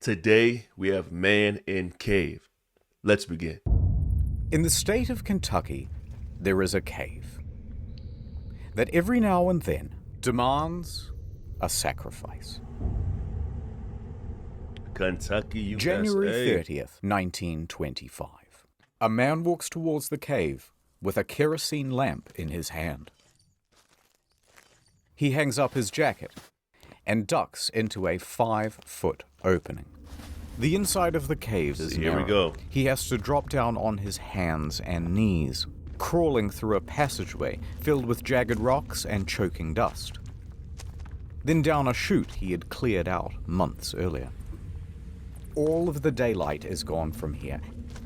Today we have Man in Cave. Let's begin. In the state of Kentucky, there is a cave that every now and then demands a sacrifice. Kentucky, USA. January 30th, 1925. A man walks towards the cave with a kerosene lamp in his hand. He hangs up his jacket and ducks into a 5-foot opening. The inside of the cave is narrow. Here we go. He has to drop down on his hands and knees, crawling through a passageway filled with jagged rocks and choking dust. Then down a chute he had cleared out months earlier. All of the daylight is gone from here,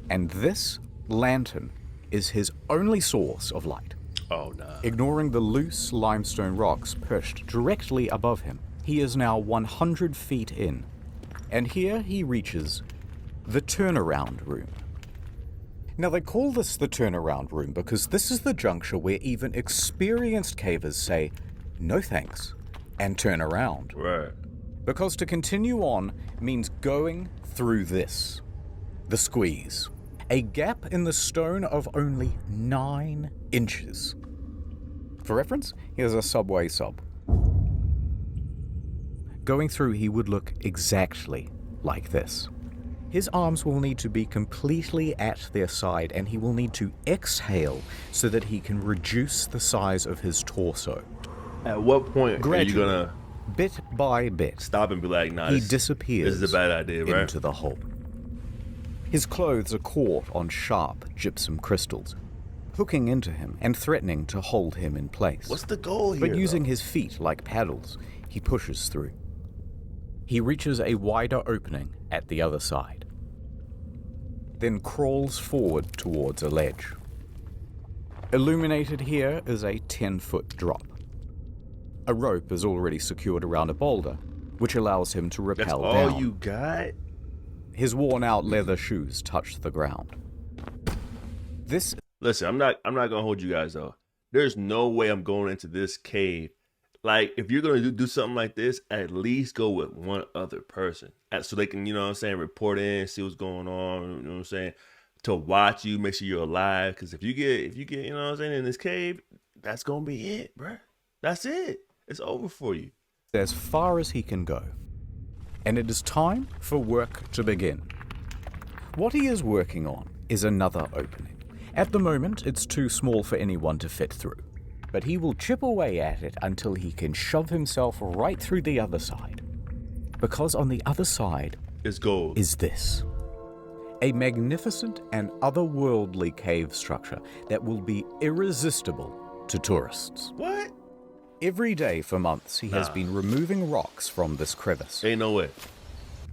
and this lantern is his only source of light. Oh, nah. Ignoring the loose limestone rocks perched directly above him, he is now 100 feet in, and here he reaches the turnaround room. Now they call this the turnaround room because this is the juncture where even experienced cavers say, no thanks, and turn around. Right. Because to continue on means going through this, the squeeze, a gap in the stone of only 9 inches. For reference, here's a Subway sub. Going through, he would look exactly like this. His arms will need to be completely at their side, and he will need to exhale so that he can reduce the size of his torso. At what point Gradually, are you gonna bit by bit, stop and be like, nah, he this disappears is a bad idea, right? into the hole. His clothes are caught on sharp gypsum crystals, hooking into him and threatening to hold him in place. What's the goal here? But using though? his feet like paddles, he pushes through. He reaches a wider opening at the other side, then crawls forward towards a ledge. Illuminated here is a 10-foot drop. A rope is already secured around a boulder, which allows him to That's rappel all down. you got? His worn-out leather shoes touch the ground. This Listen, I'm not gonna hold you guys though. There's no way I'm going into this cave. Like, if you're gonna do something like this, at least go with one other person, so they can, you know what I'm saying, report in, see what's going on. You know what I'm saying, to watch you, make sure you're alive. Because if you get, you know what I'm saying, in this cave, that's gonna be it, bruh. That's it. It's over for you. as far as he can go, and it is time for work to begin. What he is working on is another opening. At the moment, it's too small for anyone to fit through, but he will chip away at it until he can shove himself right through the other side. Because on the other side It's gold. is this. A magnificent and otherworldly cave structure that will be irresistible to tourists. What? Every day for months, he has been removing rocks from this crevice. Ain't no way.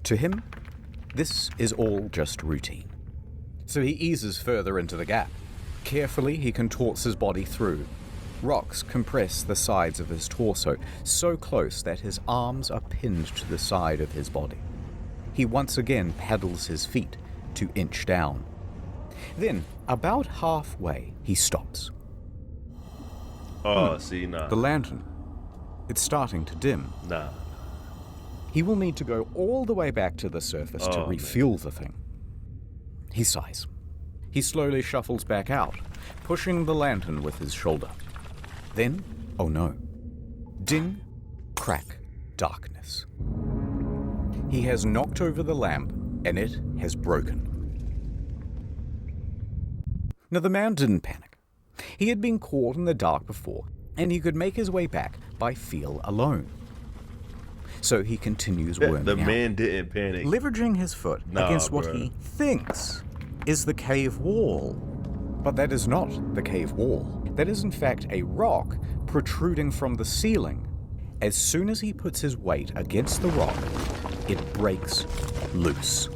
To him, this is all just routine. So he eases further into the gap. Carefully, he contorts his body through. Rocks compress the sides of his torso so close that his arms are pinned to the side of his body. He once again paddles his feet to inch down. Then, about halfway, he stops. Oh, see, nah. The lantern, it's starting to dim. Nah. He will need to go all the way back to the surface to Oh, refuel the thing. He sighs. He slowly shuffles back out, pushing the lantern with his shoulder. Then, oh no. Ding, crack, darkness. He has knocked over the lamp, and it has broken. Now, the man didn't panic. He had been caught in the dark before, and he could make his way back by feel alone. So he continues worming The out, man didn't panic. leveraging his foot Nah, against what bruh. he thinks is the cave wall. But that is not the cave wall. That is in fact a rock protruding from the ceiling. As soon as he puts his weight against the rock, it breaks loose.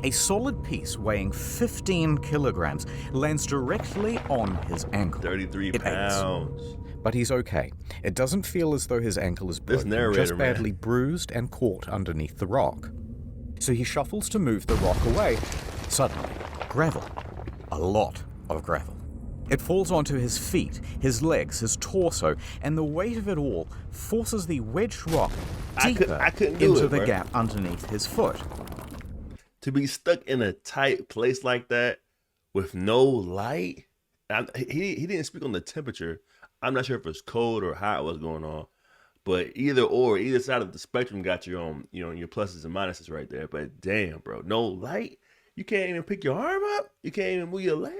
A solid piece weighing 15 kilograms lands directly on his ankle. 33 It aches. pounds. But he's okay. It doesn't feel as though his ankle is broken, narrator, just man. badly bruised and caught underneath the rock. So he shuffles to move the rock away. Suddenly, gravel. A lot of gravel. It falls onto his feet, his legs, his torso, and the weight of it all forces the wedged rock deeper into the gap underneath his foot. To be stuck in a tight place like that with no light, he didn't speak on the temperature. I'm not sure if it's cold or hot what's going on, but either side of the spectrum got your own, your pluses and minuses right there. But damn, bro, no light. You can't even pick your arm up. You can't even move your legs.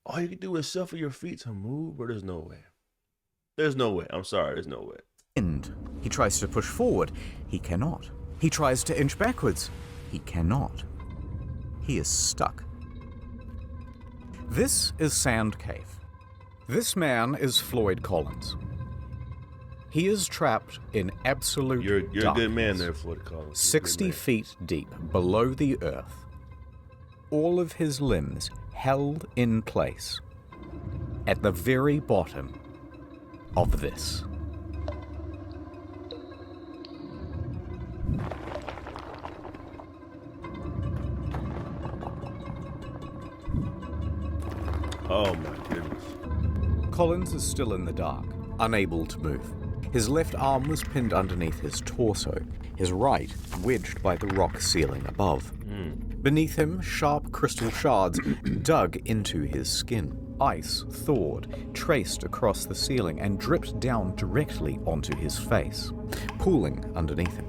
All you can do is shuffle your feet to move, but there's no way. There's no way. I'm sorry, there's no way. And he tries to push forward. He cannot. He tries to inch backwards. He cannot. He is stuck. This is Sand Cave. This man is Floyd Collins. He is trapped in absolute You're darkness, a good man there, Floyd Collins. 60 feet deep below the earth. All of his limbs held in place at the very bottom of this. Oh my goodness. Collins is still in the dark, unable to move. His left arm was pinned underneath his torso, his right wedged by the rock ceiling above. Beneath him, sharp crystal shards dug into his skin. Ice thawed, traced across the ceiling, and dripped down directly onto his face, pooling underneath him.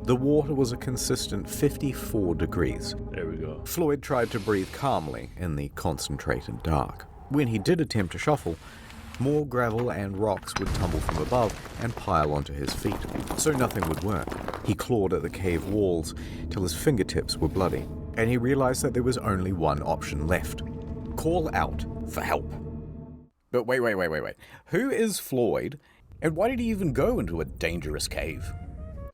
The water was a consistent 54 degrees. There we go. Floyd tried to breathe calmly in the concentrated dark. When he did attempt to shuffle, more gravel and rocks would tumble from above and pile onto his feet, so nothing would work. He clawed at the cave walls till his fingertips were bloody, and he realized that there was only one option left. Call out for help. But wait. Who is Floyd, and why did he even go into a dangerous cave?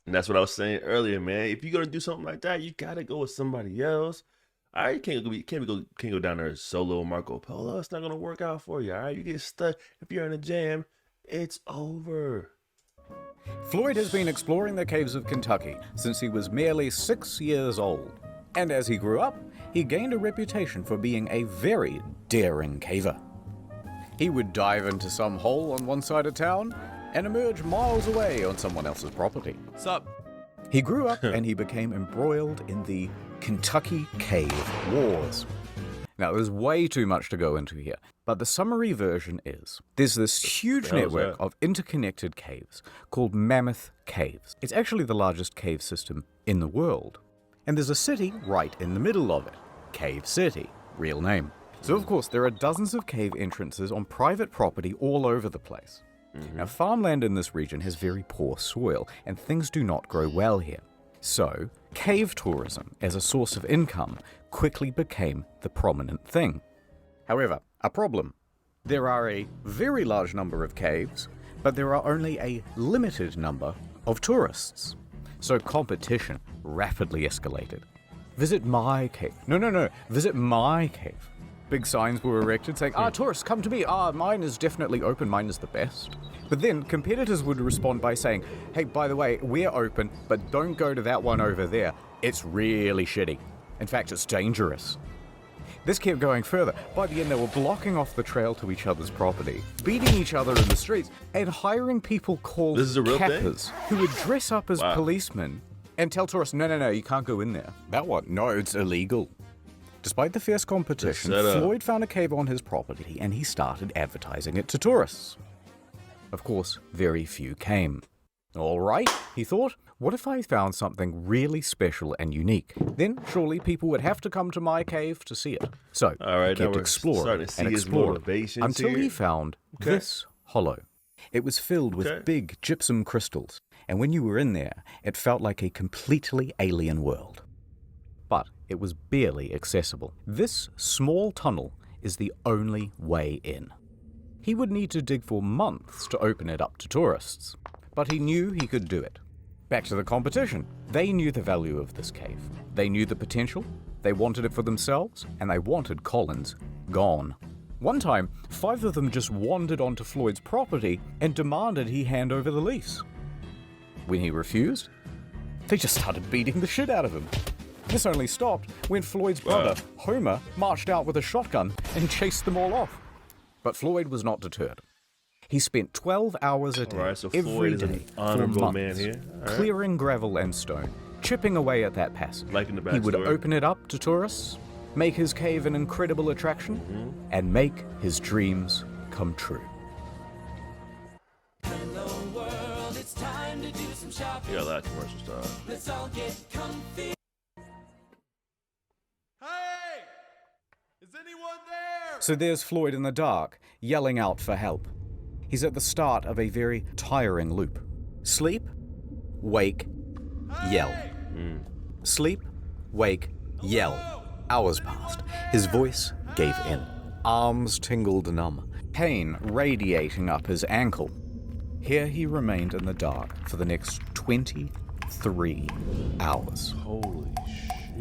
And that's what I was saying earlier, man. If you're gonna do something like that, you gotta go with somebody else. All right, you can't go down there solo Marco Polo. It's not gonna work out for you. All right, you get stuck. If you're in a jam, it's over. Floyd has been exploring the caves of Kentucky since he was merely 6 years old. And as he grew up, he gained a reputation for being a very daring caver. He would dive into some hole on one side of town and emerge miles away on someone else's property. Sup? He grew up and he became embroiled in the Kentucky Cave Wars. Now, there's way too much to go into here, but the summary version is there's this huge network of interconnected caves called Mammoth Caves. It's actually the largest cave system in the world. And there's a city right in the middle of it, Cave City, real name. So, of course, there are dozens of cave entrances on private property all over the place. Now, farmland in this region has very poor soil, and things do not grow well here. So, cave tourism as a source of income quickly became the prominent thing. However, a problem. There are a very large number of caves, but there are only a limited number of tourists. So competition rapidly escalated. Visit my cave. No. Visit my cave. Big signs were erected saying, tourists, come to me. Mine is definitely open. Mine is the best. But then competitors would respond by saying, hey, by the way, we're open, but don't go to that one over there. It's really shitty. In fact, it's dangerous. This kept going further. By the end, they were blocking off the trail to each other's property, beating each other in the streets, and hiring people called cappers who would dress up as policemen and tell tourists, no, you can't go in there. That one? No, it's illegal. Despite the fierce competition, Floyd found a cave on his property and he started advertising it to tourists. Of course, very few came. All right, he thought, what if I found something really special and unique? Then surely people would have to come to my cave to see it. So he kept exploring and exploring until he found this hollow. It was filled with big gypsum crystals, and when you were in there, it felt like a completely alien world. But it was barely accessible. This small tunnel is the only way in. He would need to dig for months to open it up to tourists, but he knew he could do it. Back to the competition. They knew the value of this cave. They knew the potential, they wanted it for themselves, and they wanted Collins gone. One time, 5 of them just wandered onto Floyd's property and demanded he hand over the lease. When he refused, they just started beating the shit out of him. This only stopped when Floyd's brother, Homer, marched out with a shotgun and chased them all off. But Floyd was not deterred. He spent 12 hours a day, All right, so every Floyd is day, an for honorable man months, here. All right. clearing gravel and stone, chipping away at that passage. Liking the He would backstory. open it up to tourists, make his cave an incredible attraction, and make his dreams come true. You got a lot of commercial stuff. Hey! Is anyone there? So there's Floyd in the dark, yelling out for help. He's at the start of a very tiring loop. Sleep, wake, yell. Sleep, wake, yell. Hours passed. His voice gave in. Arms tingled numb. Pain radiating up his ankle. Here he remained in the dark for the next 23 hours. Holy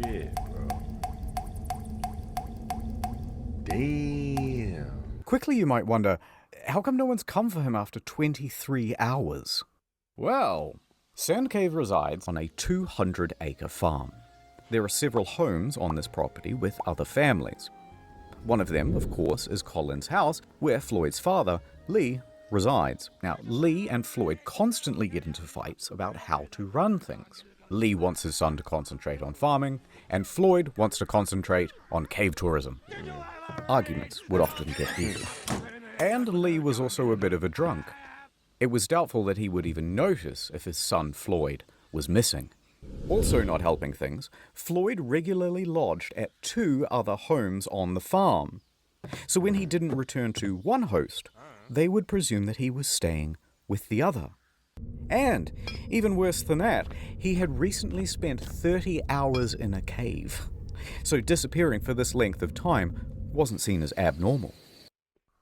shit, bro. Damn. Quickly you might wonder, how come no one's come for him after 23 hours? Well, Sand Cave resides on a 200-acre farm. There are several homes on this property with other families. One of them, of course, is Colin's house, where Floyd's father, Lee, resides. Now, Lee and Floyd constantly get into fights about how to run things. Lee wants his son to concentrate on farming, and Floyd wants to concentrate on cave tourism. Arguments would often get heated. And Lee was also a bit of a drunk. It was doubtful that he would even notice if his son Floyd was missing. Also not helping things, Floyd regularly lodged at 2 other homes on the farm. So when he didn't return to one host, they would presume that he was staying with the other. And, even worse than that, he had recently spent 30 hours in a cave. So disappearing for this length of time wasn't seen as abnormal.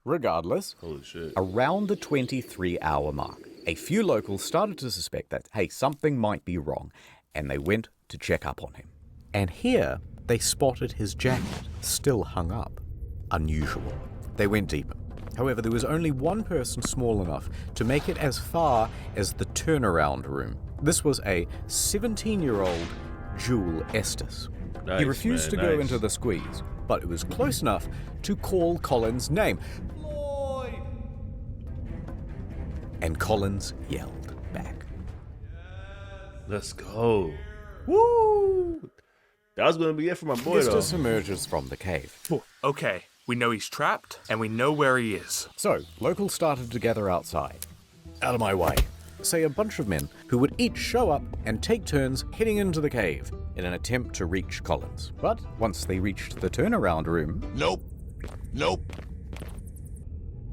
Regardless, Holy shit. around the 23-hour mark, a few locals started to suspect that, hey, something might be wrong, and they went to check up on him. And here, they spotted his jacket, still hung up. Unusual. They went deeper. However, there was only one person small enough to make it as far as the turnaround room. This was a 17-year-old Jewel Estes. Nice, He refused man, to go nice. into the squeeze, but it was close enough to call Colin's name. Floyd! And Collins yelled back. Let's go. Woo! That was gonna be it for my boy, though. Estes emerges from the cave. Okay, we know he's trapped, and we know where he is. So, locals started to gather outside. Out of my way, say a bunch of men who would each show up and take turns heading into the cave in an attempt to reach Collins. But once they reached the turnaround room, Nope. Nope.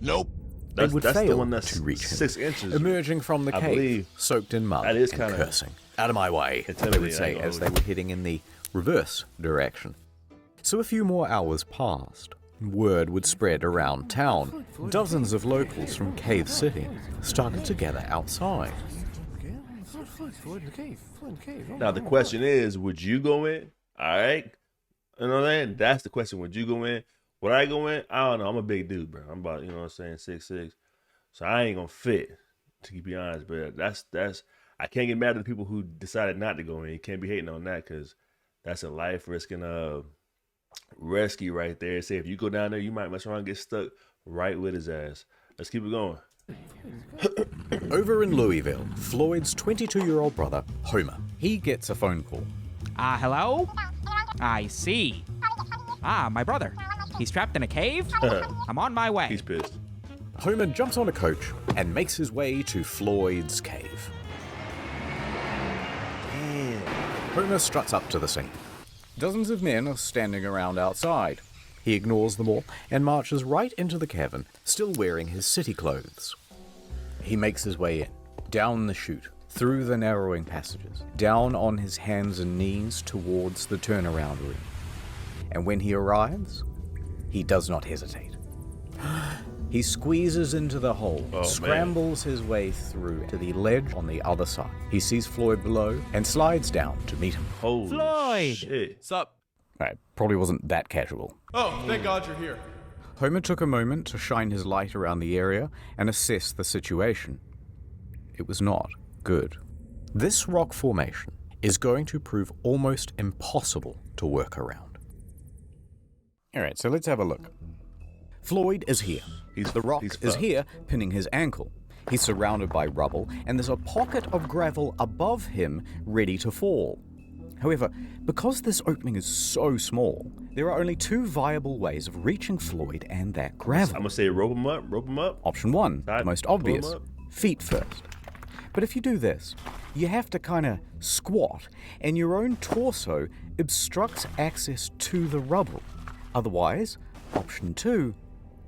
Nope. they would that's fail the one that's to reach him. 6 inches. Emerging from the I cave, believe soaked in mud that is and kinda cursing. Out of my way, they would intimidating, I say ain't gonna as hold they you. were heading in the reverse direction. So a few more hours passed. Word would spread around town. Dozens of locals from Cave City started to gather outside. Now the question is, would you go in? All right, you know what I'm saying? That's the question. Would you go in? Would I go in? I don't know. I'm a big dude, bro. I'm about, you know what I'm saying, 6'6". So I ain't gonna fit, to be honest. But that's I can't get mad at the people who decided not to go in. You can't be hating on that because that's a life risking rescue right there. Say if you go down there, you might mess around and get stuck right with his ass. Let's keep it going. Over in Louisville, Floyd's 22-year-old brother, Homer, he gets a phone call. Hello? I see. My brother. He's trapped in a cave? I'm on my way. He's pissed. Homer jumps on a coach and makes his way to Floyd's cave. Homer struts up to the scene. Dozens of men are standing around outside. He ignores them all and marches right into the cavern, still wearing his city clothes. He makes his way in, down the chute, through the narrowing passages, down on his hands and knees towards the turnaround room. And when he arrives, he does not hesitate. He squeezes into the hole, scrambles his way through to the ledge on the other side. He sees Floyd below and slides down to meet him. Holy Floyd! shit. Sup? Right, probably wasn't that casual. Oh, thank God you're here. Homer took a moment to shine his light around the area and assess the situation. It was not good. This rock formation is going to prove almost impossible to work around. Alright, so let's have a look. Floyd is here. The rock he's is fucked. here, pinning his ankle. He's surrounded by rubble, and there's a pocket of gravel above him, ready to fall. However, because this opening is so small, there are only two viable ways of reaching Floyd and that gravel. I'm gonna say rope him up. Option one, the Side, most pull 'em obvious, up. feet first. But if you do this, you have to kind of squat, and your own torso obstructs access to the rubble. Otherwise, option two,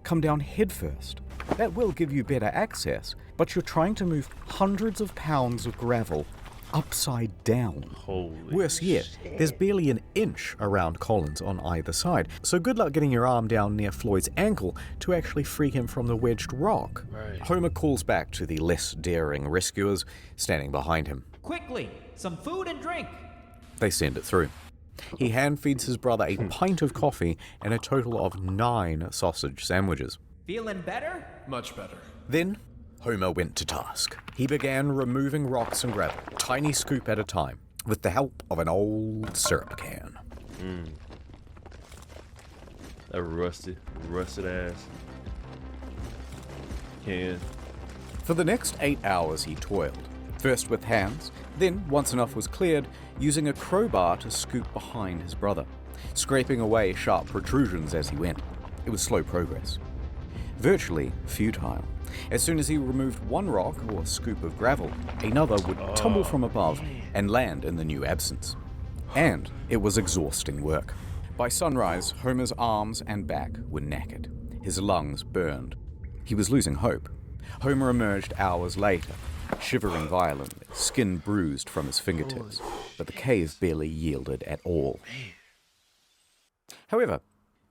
come down head first. That will give you better access, but you're trying to move hundreds of pounds of gravel upside down. Holy Worse yet, there's barely an inch around Collins on either side, so good luck getting your arm down near Floyd's ankle to actually free him from the wedged rock. Right. Homer calls back to the less daring rescuers standing behind him. Quickly, some food and drink. They send it through. He hand feeds his brother a pint of coffee and a total of 9 sausage sandwiches. Feeling better? Much better. Then, Homer went to task. He began removing rocks and gravel, tiny scoop at a time, with the help of an old syrup can. That rusted ass can. For the next 8 hours he toiled, first with hands, then, once enough was cleared, using a crowbar to scoop behind his brother, scraping away sharp protrusions as he went. It was slow progress. Virtually futile. As soon as he removed one rock or scoop of gravel, another would tumble from above and land in the new absence. And it was exhausting work. By sunrise, Homer's arms and back were knackered. His lungs burned. He was losing hope. Homer emerged hours later, shivering violently, skin bruised from his fingertips, but the cave barely yielded at all. However,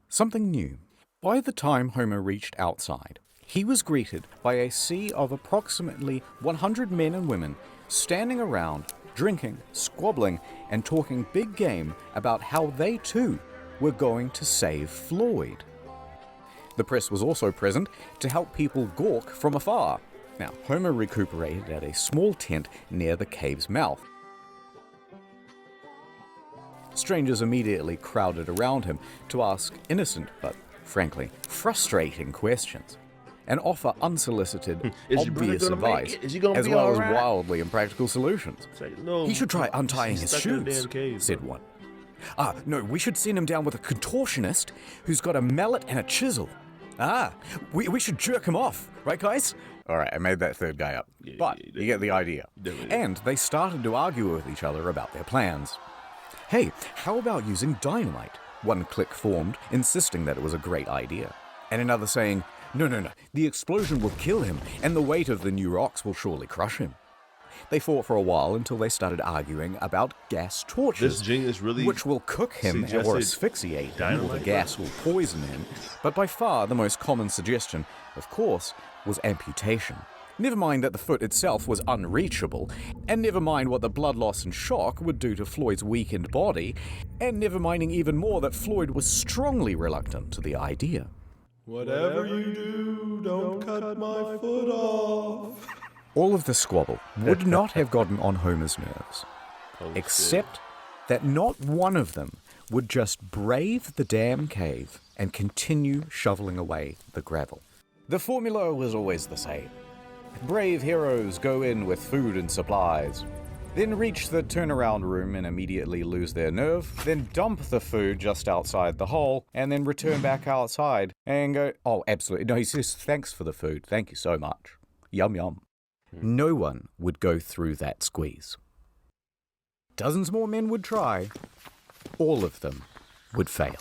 something new. By the time Homer reached outside, he was greeted by a sea of approximately 100 men and women standing around, drinking, squabbling, and talking big game about how they too were going to save Floyd. The press was also present to help people gawk from afar. Now, Homer recuperated at a small tent near the cave's mouth. Strangers immediately crowded around him to ask innocent but, frankly, frustrating questions and offer unsolicited, Is your brother obvious gonna make advice, it? Is he gonna as be well as alright? wildly impractical solutions. It's like, no, He should try untying he's his stuck in a shoes, damn cave, said bro. one. No, we should send him down with a contortionist who's got a mallet and a chisel. We should jerk him off, right, guys? All right, I made that third guy up, but you get the idea. Definitely. And they started to argue with each other about their plans. Hey, how about using dynamite? One clique formed, insisting that it was a great idea. And another saying, no, the explosion will kill him, and the weight of the new rocks will surely crush him. They fought for a while until they started arguing about gas torches, This genius really which will cook him or suggested asphyxiate him, or the dynamite? gas will poison him. But by far the most common suggestion, of course, was amputation. Never mind that the foot itself was unreachable, and never mind what the blood loss and shock would do to Floyd's weakened body, and never minding even more that Floyd was strongly reluctant to the idea. Whatever you do, don't cut my foot off. All of the squabble would not have gotten on Homer's nerves, except that not one of them would just brave the damn cave and continue shoveling away the gravel. The formula was always the same. Brave heroes go in with food and supplies, then reach the turnaround room and immediately lose their nerve, then dump the food just outside the hole, and then return back outside and go, oh, absolutely. No, he says, thanks for the food. Thank you so much. Yum, yum. No one would go through that squeeze. Dozens more men would try. All of them would fail.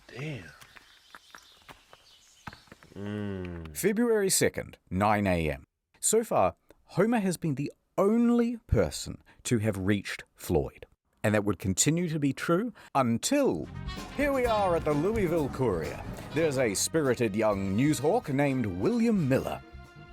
Damn. February 2nd, 9 a.m. So far, Homer has been the only person to have reached Floyd. And that would continue to be true until here we are at the Louisville Courier. There's a spirited young newshawk named William Miller.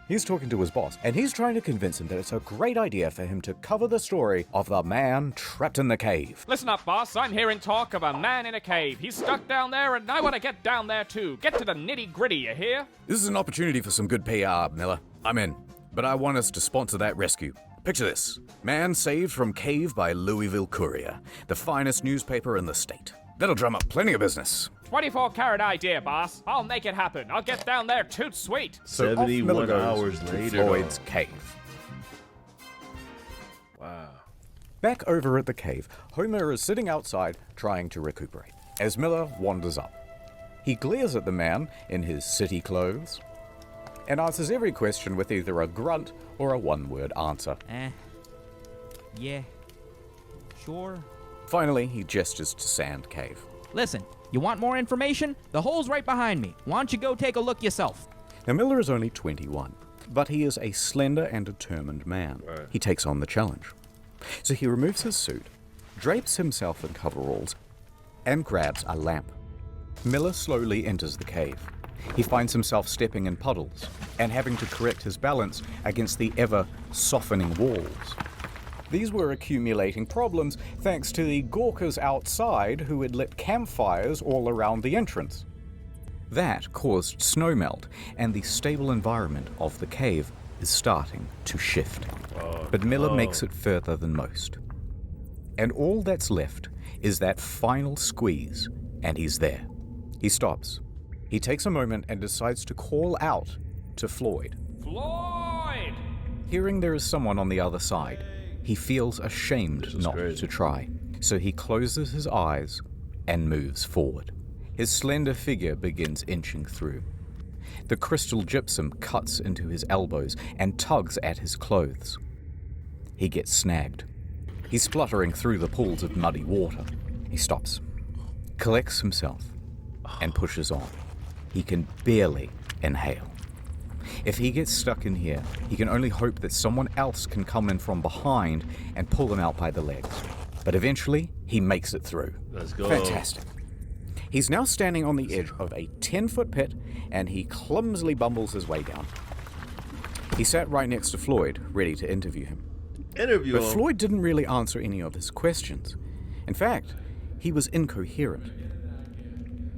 He's talking to his boss, and he's trying to convince him that it's a great idea for him to cover the story of the man trapped in the cave. Listen up, boss. I'm hearing talk of a man in a cave. He's stuck down there, and I want to get down there too. Get to the nitty-gritty, you hear? This is an opportunity for some good PR, Miller. I'm in. But I want us to sponsor that rescue. Picture this. Man saved from cave by Louisville Courier, the finest newspaper in the state. That'll drum up plenty of business. 24-karat idea, boss. I'll make it happen. I'll get down there toot sweet. So off Miller 71 goes hours to later. Floyd's cave. Wow. Back over at the cave, Homer is sitting outside trying to recuperate as Miller wanders up. He glares at the man in his city clothes and answers every question with either a grunt or a one-word answer. Yeah. Sure. Finally, he gestures to Sand Cave. Listen, you want more information? The hole's right behind me. Why don't you go take a look yourself? Now, Miller is only 21, but he is a slender and determined man. Right. He takes on the challenge. So he removes his suit, drapes himself in coveralls, and grabs a lamp. Miller slowly enters the cave. He finds himself stepping in puddles and having to correct his balance against the ever-softening walls. These were accumulating problems thanks to the Gawkers outside who had lit campfires all around the entrance. That caused snowmelt, and the stable environment of the cave is starting to shift. But Miller makes it further than most. And all that's left is that final squeeze, and he's there. He stops. He takes a moment and decides to call out to Floyd. Floyd! Hearing there is someone on the other side, he feels ashamed not crazy. to try. So he closes his eyes and moves forward. His slender figure begins inching through. The crystal gypsum cuts into his elbows and tugs at his clothes. He gets snagged. He's spluttering through the pools of muddy water. He stops, collects himself, and pushes on. He can barely inhale. If he gets stuck in here, he can only hope that someone else can come in from behind and pull him out by the legs. But eventually, he makes it through. Let's go. Fantastic. He's now standing on the edge of a 10-foot pit, and he clumsily bumbles his way down. He sat right next to Floyd, ready to interview him. But him. Floyd didn't really answer any of his questions. In fact, he was incoherent.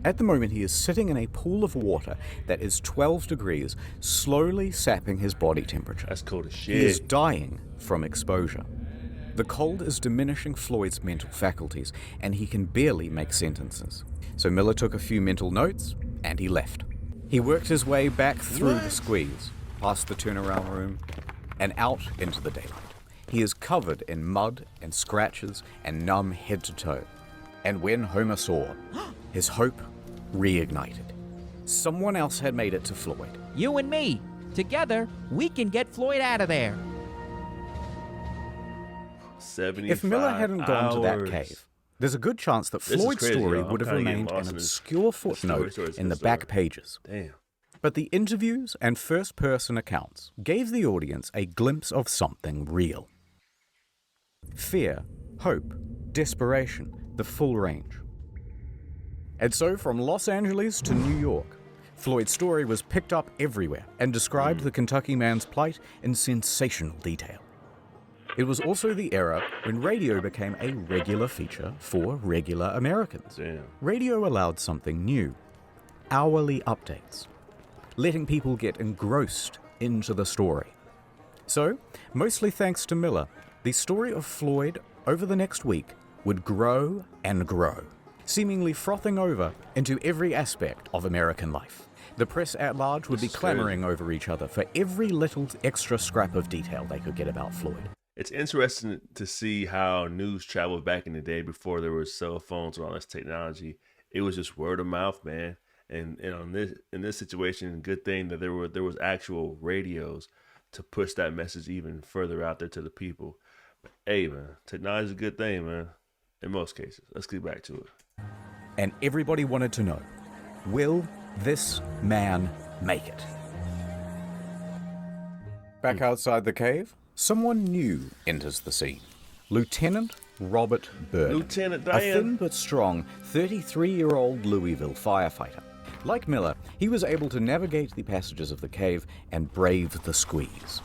At the moment, he is sitting in a pool of water that is 12 degrees, slowly sapping his body temperature. That's cold as He is shit. dying from exposure. The cold is diminishing Floyd's mental faculties, and he can barely make sentences. So Miller took a few mental notes, and he left. He worked his way back through the squeeze, past the turnaround room, and out into the daylight. He is covered in mud and scratches and numb head to toe. And when Homer saw, his hope reignited. Someone else had made it to Floyd. You and me. Together, we can get Floyd out of there. 75 If Miller hadn't gone to that hours. cave, there's a good chance that This is Floyd's crazy, story yo. I'm would have kinda getting remained lost an in this obscure footnote story. in the back pages. Damn. But the interviews and first-person accounts gave the audience a glimpse of something real. Fear, hope, desperation, the full range. And so, from Los Angeles to New York, Floyd's story was picked up everywhere and described the Kentucky man's plight in sensational detail. It was also the era when radio became a regular feature for regular Americans. Damn. Radio allowed something new, hourly updates, letting people get engrossed into the story. So, mostly thanks to Miller, the story of Floyd over the next week would grow and grow, seemingly frothing over into every aspect of American life. The press at large would be This is clamoring over each other for every little extra scrap of detail they could get about Floyd. It's interesting to see how news traveled back in the day before there were cell phones or all this technology. It was just word of mouth, man. And on in this situation, good thing that there was actual radios to push that message even further out there to the people. But, hey, man, technology is a good thing, man. In most cases. Let's get back to it. And everybody wanted to know, will this man make it? Back outside the cave, someone new enters the scene. Lieutenant Robert Bird. Lieutenant A Diane. thin but strong 33-year-old Louisville firefighter. Like Miller, he was able to navigate the passages of the cave and brave the squeeze.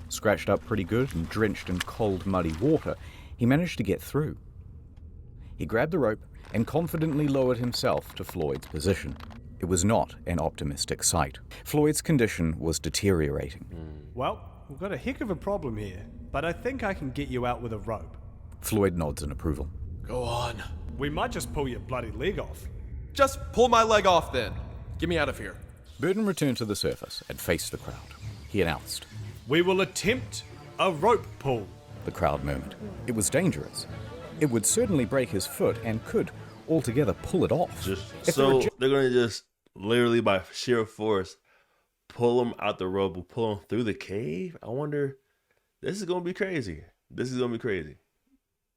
Scratched up pretty good and drenched in cold, muddy water, he managed to get through. He grabbed the rope and confidently lowered himself to Floyd's position. It was not an optimistic sight. Floyd's condition was deteriorating. Well, we've got a heck of a problem here, but I think I can get you out with a rope. Floyd nods in approval. Go on. We might just pull your bloody leg off. Just pull my leg off then. Get me out of here. Burden returned to the surface and faced the crowd. He announced. We will attempt a rope pull. The crowd murmured. It was dangerous. It would certainly break his foot and could altogether pull it off. So they're going to just literally by sheer force pull him out the rope, pull him through the cave. I wonder, this is going to be crazy. This is going to be crazy.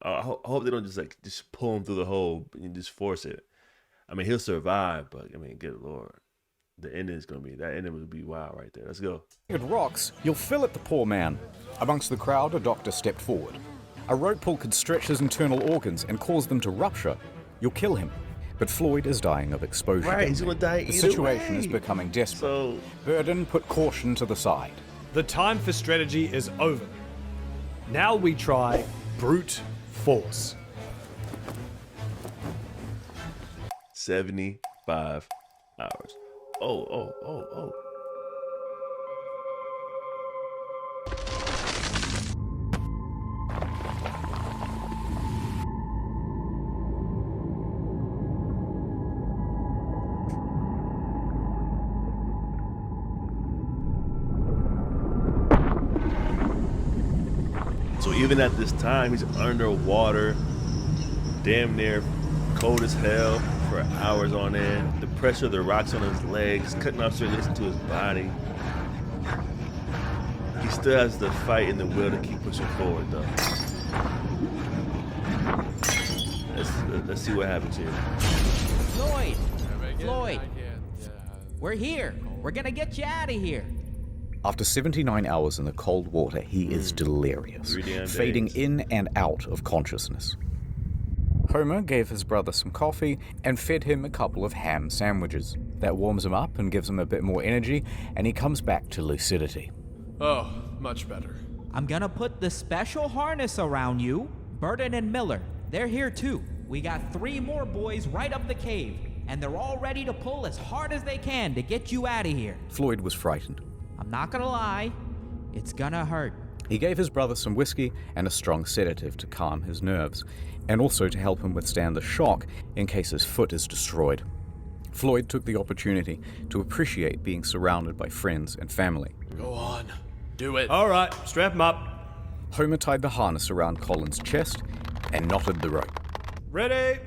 I hope they don't just pull him through the hole and just force it. I mean, he'll survive, but I mean, good Lord. The ending is going to be, that ending would be wild right there. Let's go. At rocks, you'll fill at the poor man. Amongst the crowd, a doctor stepped forward. A rope pull could stretch his internal organs and cause them to rupture. You'll kill him. But Floyd is dying of exposure. Right, he's going to die The either situation way. is becoming desperate. So, Burden put caution to the side. The time for strategy is over. Now we try brute force. 75 hours. Oh. So even at this time, he's underwater, damn near cold as hell for hours on end. The pressure of the rocks on his legs, cutting off circulation to his body. He still has the fight and the will to keep pushing forward, though. Let's see what happens here. Floyd, we're here. We're gonna get you out of here. After 79 hours in the cold water, he is delirious, 3 damn fading days. in and out of consciousness. Homer gave his brother some coffee and fed him a couple of ham sandwiches. That warms him up and gives him a bit more energy, and he comes back to lucidity. Oh, much better. I'm gonna put the special harness around you. Burden and Miller, they're here too. We got 3 more boys right up the cave, and they're all ready to pull as hard as they can to get you out of here. Floyd was frightened. I'm not gonna lie, it's gonna hurt. He gave his brother some whiskey and a strong sedative to calm his nerves, and also to help him withstand the shock in case his foot is destroyed. Floyd took the opportunity to appreciate being surrounded by friends and family. Go on. Do it. All right, strap him up. Homer tied the harness around Colin's chest and knotted the rope. Ready?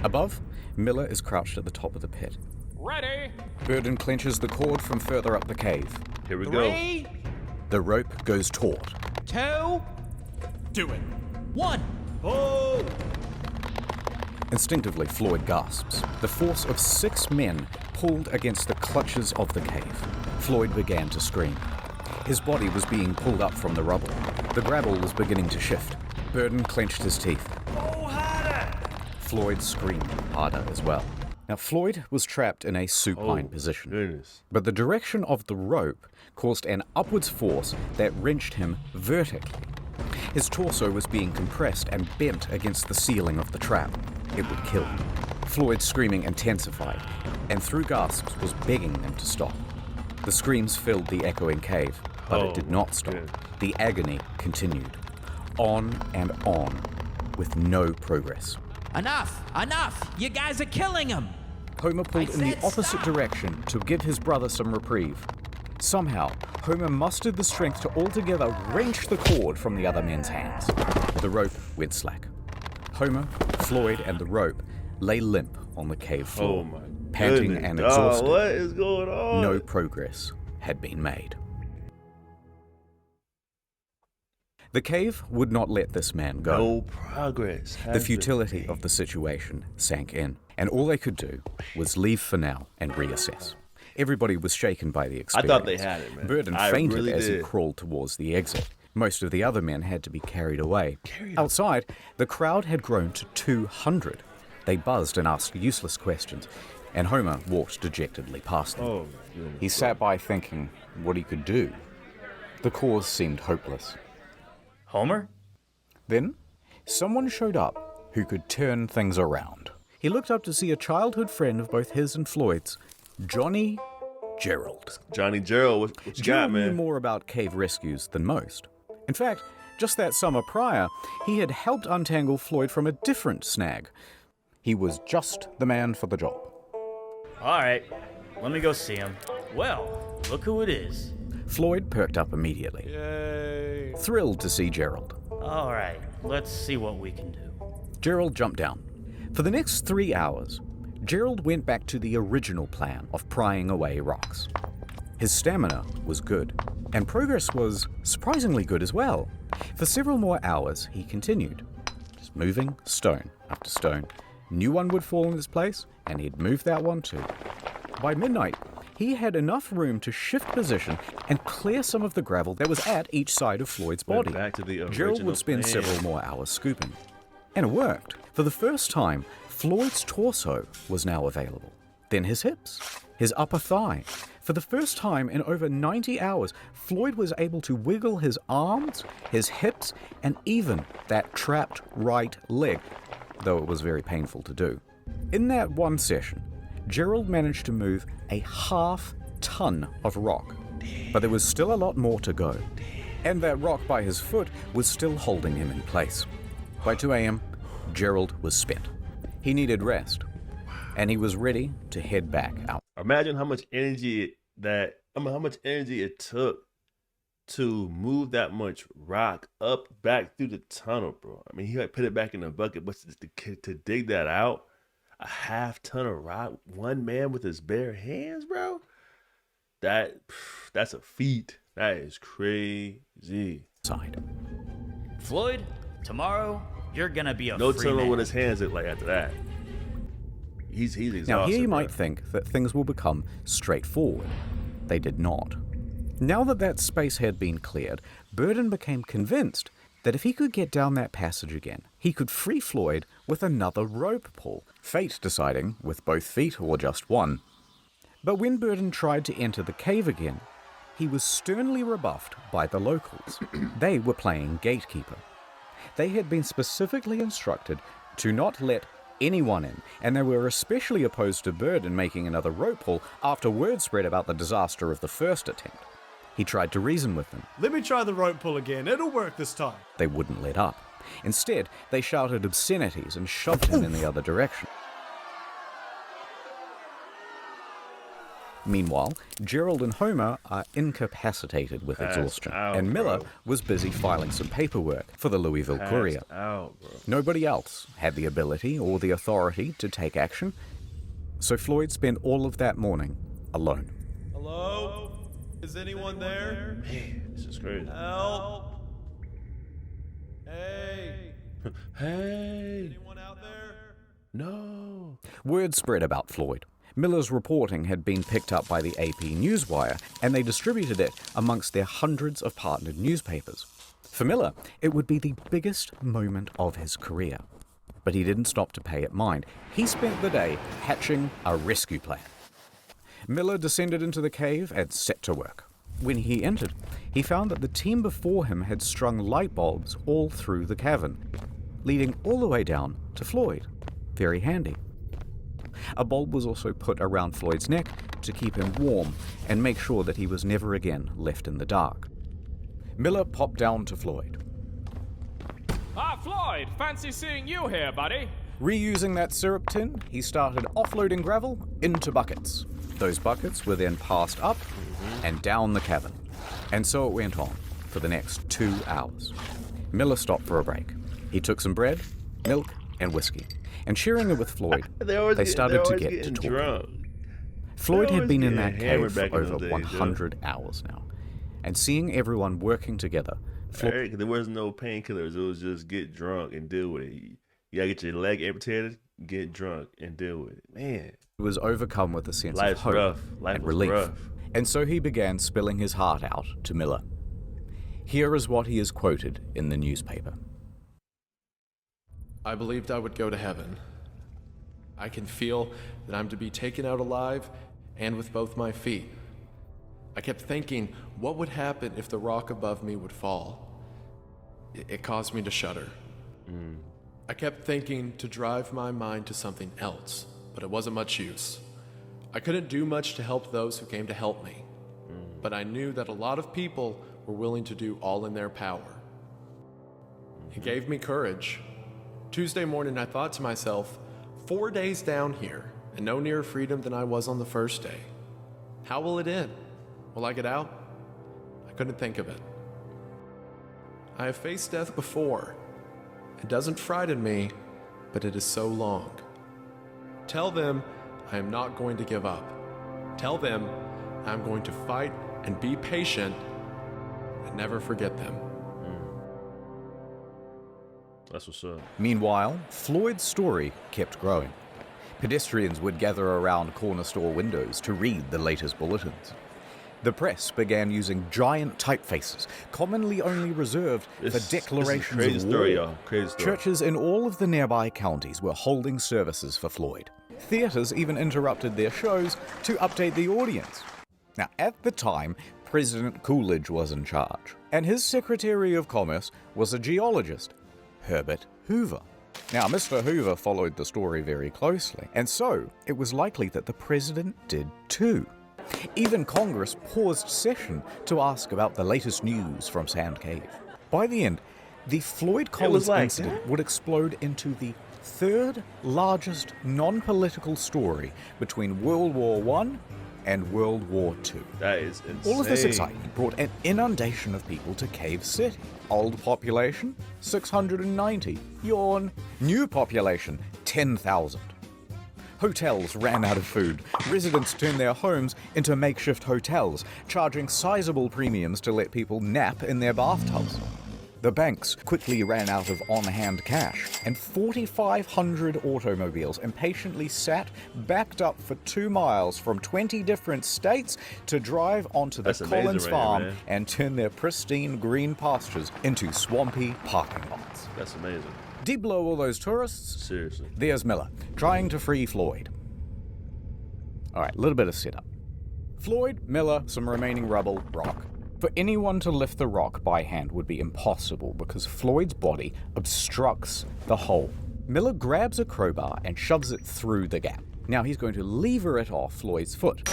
Above, Miller is crouched at the top of the pit. Ready? Burden clenches the cord from further up the cave. Here we go. 3, The rope goes taut. 2, Do it. 1. Oh! Instinctively, Floyd gasps. The force of 6 men pulled against the clutches of the cave. Floyd began to scream. His body was being pulled up from the rubble. The gravel was beginning to shift. Burden clenched his teeth. Oh, harder! Floyd screamed harder as well. Now, Floyd was trapped in a supine Oh, position. goodness. But the direction of the rope caused an upwards force that wrenched him vertically. His torso was being compressed and bent against the ceiling of the trap. It would kill him. Floyd's screaming intensified, and through gasps was begging them to stop. The screams filled the echoing cave, but Oh, it did not stop. goodness. The agony continued. On and on, with no progress. Enough! Enough! You guys are killing him! Homer pulled in the said opposite stop. direction to give his brother some reprieve. Somehow, Homer mustered the strength to altogether wrench the cord from the other men's hands. The rope went slack. Homer, Floyd, and the rope lay limp on the cave floor, Oh my panting goodness. and Dog, exhausted. what is going on? No progress had been made. The cave would not let this man go. No progress. The has been futility made. of the situation sank in, and all they could do was leave for now and reassess. Everybody was shaken by the I experience. thought they had it, man. Burden I fainted really as he did. crawled towards the exit. Most of the other men had to be carried away. Outside, the crowd had grown to 200. They buzzed and asked useless questions, and Homer walked dejectedly past them. Oh, my goodness. He sat by thinking what he could do. The cause seemed hopeless. Homer? Then, someone showed up who could turn things around. He looked up to see a childhood friend of both his and Floyd's, Johnny Gerald. Johnny Gerald, what you got, Gerald knew man? more about cave rescues than most. In fact, just that summer prior, he had helped untangle Floyd from a different snag. He was just the man for the job. All right, let me go see him. Well, look who it is. Floyd perked up immediately, Yay. thrilled to see Gerald. All right, let's see what we can do. Gerald jumped down. For the next 3 hours, Gerald went back to the original plan of prying away rocks. His stamina was good, and progress was surprisingly good as well. For several more hours, he continued, just moving stone after stone. New one would fall in its place, and he'd move that one too. By midnight, he had enough room to shift position and clear some of the gravel that was at each side of Floyd's body. Back to the Gerald original would spend plan. several more hours scooping. And it worked. For the first time, Floyd's torso was now available. Then his hips, his upper thigh. For the first time in over 90 hours, Floyd was able to wiggle his arms, his hips, and even that trapped right leg, though it was very painful to do. In that one session, Gerald managed to move a half-ton of rock, but there was still a lot more to go. And that rock by his foot was still holding him in place. By 2 a.m., Gerald was spent. He needed rest, and he was ready to head back out. Imagine how much energy how much energy it took to move that much rock up back through the tunnel, bro. I mean, he like put it back in the bucket, but to dig that out, a half-ton of rock, one man with his bare hands, bro. That's a feat. That is crazy. Side. Floyd, tomorrow you're gonna be a No free telling man. what his hands look like after that. He's exhausted. Now, here you bro. might think that things will become straightforward. They did not. Now that space had been cleared, Burden became convinced that if he could get down that passage again, he could free Floyd with another rope pull, fate deciding with both feet or just one. But when Burden tried to enter the cave again, he was sternly rebuffed by the locals. They were playing gatekeeper. They had been specifically instructed to not let anyone in, and they were especially opposed to Burden making another rope pull after word spread about the disaster of the first attempt. He tried to reason with them. Let me try the rope pull again. It'll work this time. They wouldn't let up. Instead, they shouted obscenities and shoved him in the other direction. Meanwhile, Gerald and Homer are incapacitated with exhaustion, out, and Miller bro. was busy filing some paperwork for the Louisville Courier. Out, bro. Nobody else had the ability or the authority to take action, so Floyd spent all of that morning alone. Hello? Is anyone there? Man, this is crazy. Help! Hey! Hey, Anyone out there? no. Word spread about Floyd. Miller's reporting had been picked up by the AP Newswire, and they distributed it amongst their hundreds of partnered newspapers. For Miller, it would be the biggest moment of his career. But he didn't stop to pay it mind. He spent the day hatching a rescue plan. Miller descended into the cave and set to work. When he entered, he found that the team before him had strung light bulbs all through the cavern, leading all the way down to Floyd. Very handy. A bulb was also put around Floyd's neck to keep him warm and make sure that he was never again left in the dark. Miller popped down to Floyd. Ah, Floyd, fancy seeing you here, buddy. Reusing that syrup tin, he started offloading gravel into buckets. Those buckets were then passed up and down the cavern. And so it went on for the next 2 hours. Miller stopped for a break. He took some bread, milk, and whiskey, and sharing it with Floyd, they started to get to talking. drunk. Floyd had been in that getting hammered cave for back in over those days, 100 hours now, and seeing everyone working together, There was no painkillers. It was just get drunk and deal with it. You gotta get your leg amputated, get drunk, and deal with it. Man, was overcome with a sense life's of hope rough. Life and was relief, rough. and so he began spilling his heart out to Miller. Here is what he is quoted in the newspaper. I believed I would go to heaven. I can feel that I'm to be taken out alive and with both my feet. I kept thinking, what would happen if the rock above me would fall? It caused me to shudder. I kept thinking to drive my mind to something else, but it wasn't much use. I couldn't do much to help those who came to help me, but I knew that a lot of people were willing to do all in their power. It gave me courage. Tuesday morning, I thought to myself, 4 days down here, and no nearer freedom than I was on the first day. How will it end? Will I get out? I couldn't think of it. I have faced death before. It doesn't frighten me, but it is so long. Tell them I am not going to give up. Tell them I'm going to fight and be patient and never forget them. That's what's up. Meanwhile, Floyd's story kept growing. Pedestrians would gather around corner store windows to read the latest bulletins. The press began using giant typefaces, commonly only reserved for declarations crazy of story, war. y'all. Crazy story. Churches in all of the nearby counties were holding services for Floyd. Theaters even interrupted their shows to update the audience. Now, at the time, President Coolidge was in charge, and his Secretary of Commerce was a geologist, Herbert Hoover. Now, Mr. Hoover followed the story very closely, and so it was likely that the president did too. Even Congress paused session to ask about the latest news from Sand Cave. By the end, the Floyd Collins incident would explode into the third largest non-political story between World War I and World War II. That is insane. All of this excitement brought an inundation of people to Cave City. Old population, 690. Yawn. New population, 10,000. Hotels ran out of food. Residents turned their homes into makeshift hotels, charging sizable premiums to let people nap in their bathtubs. The banks quickly ran out of on-hand cash, and 4,500 automobiles impatiently sat backed up for 2 miles from 20 different states to drive onto the Collins farm and turn their pristine green pastures into swampy parking lots. That's amazing. Deep below all those tourists, Seriously. there's Miller, trying to free Floyd. Alright, a little bit of setup. Floyd, Miller, some remaining rubble, rock. For anyone to lift the rock by hand would be impossible because Floyd's body obstructs the hole. Miller grabs a crowbar and shoves it through the gap. Now he's going to lever it off Floyd's foot.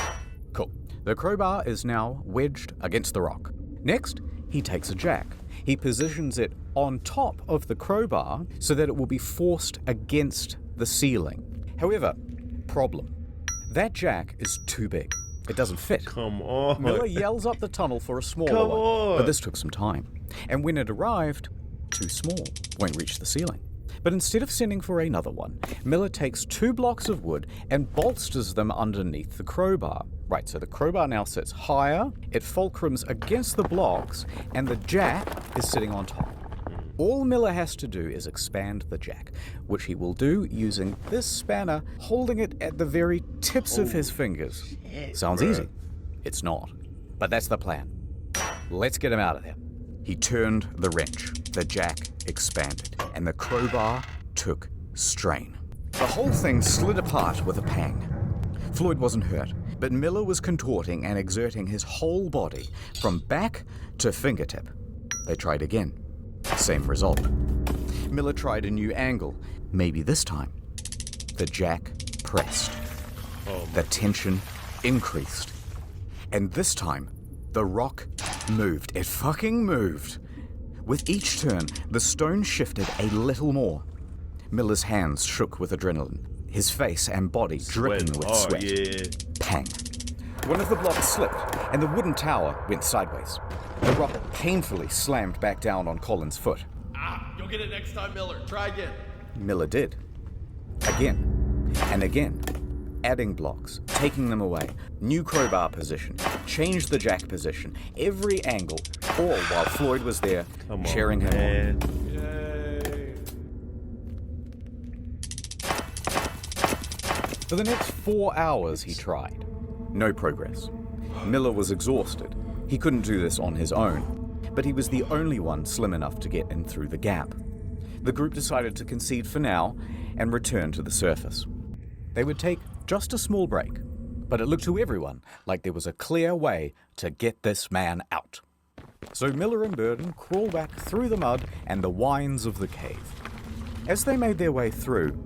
Cool. The crowbar is now wedged against the rock. Next, he takes a jack. He positions it on top of the crowbar so that it will be forced against the ceiling. However, problem. That jack is too big. It doesn't fit. Come on. Miller yells up the tunnel for a smaller one, but this took some time. And when it arrived, too small, won't reach the ceiling. But instead of sending for another one, Miller takes 2 blocks of wood and bolsters them underneath the crowbar. Right, so the crowbar now sits higher, it fulcrums against the blocks, and the jack is sitting on top. All Miller has to do is expand the jack, which he will do using this spanner, holding it at the very tips of his fingers. Sounds easy. It's not. But that's the plan. Let's get him out of there. He turned the wrench. The jack expanded, and the crowbar took strain. The whole thing slid apart with a pang. Floyd wasn't hurt, but Miller was contorting and exerting his whole body from back to fingertip. They tried again. Same result. Miller tried a new angle. Maybe this time. The jack pressed. The tension increased. And this time, the rock moved. It fucking moved. With each turn, the stone shifted a little more. Miller's hands shook with adrenaline, his face and body dripping with sweat. Yeah. Pang. One of the blocks slipped, and the wooden tower went sideways. The rock painfully slammed back down on Colin's foot. You'll get it next time, Miller. Try again. Miller did. Again. And again. Adding blocks, taking them away, new crowbar position, changed the jack position, every angle, all while Floyd was there, cheering him on. Yay. For the next 4 hours he tried. No progress. Miller was exhausted. He couldn't do this on his own, but he was the only one slim enough to get in through the gap. The group decided to concede for now and return to the surface. They would take just a small break, but it looked to everyone like there was a clear way to get this man out. So Miller and Burden crawled back through the mud and the wines of the cave. As they made their way through,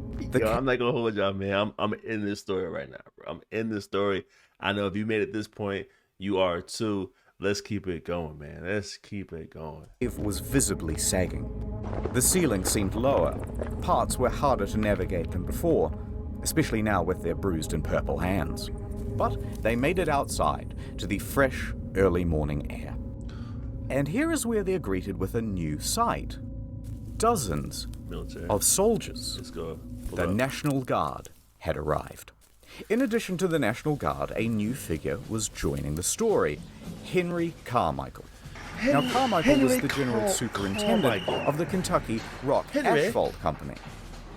I'm not gonna hold y'all, man. I'm in this story right now, bro. I'm in this story. I know if you made it this point, you are too. Let's keep it going, man. Let's keep it going. It was visibly sagging. The ceiling seemed lower. Parts were harder to navigate than before. especially now with their bruised and purple hands. But they made it outside to the fresh, early morning air. And here is where they're greeted with a new sight. Dozens of soldiers. Let's go. The National Guard had arrived. In addition to the National Guard, a new figure was joining the story, Henry Carmichael. Now, Carmichael was the general superintendent of the Kentucky Rock Asphalt Company.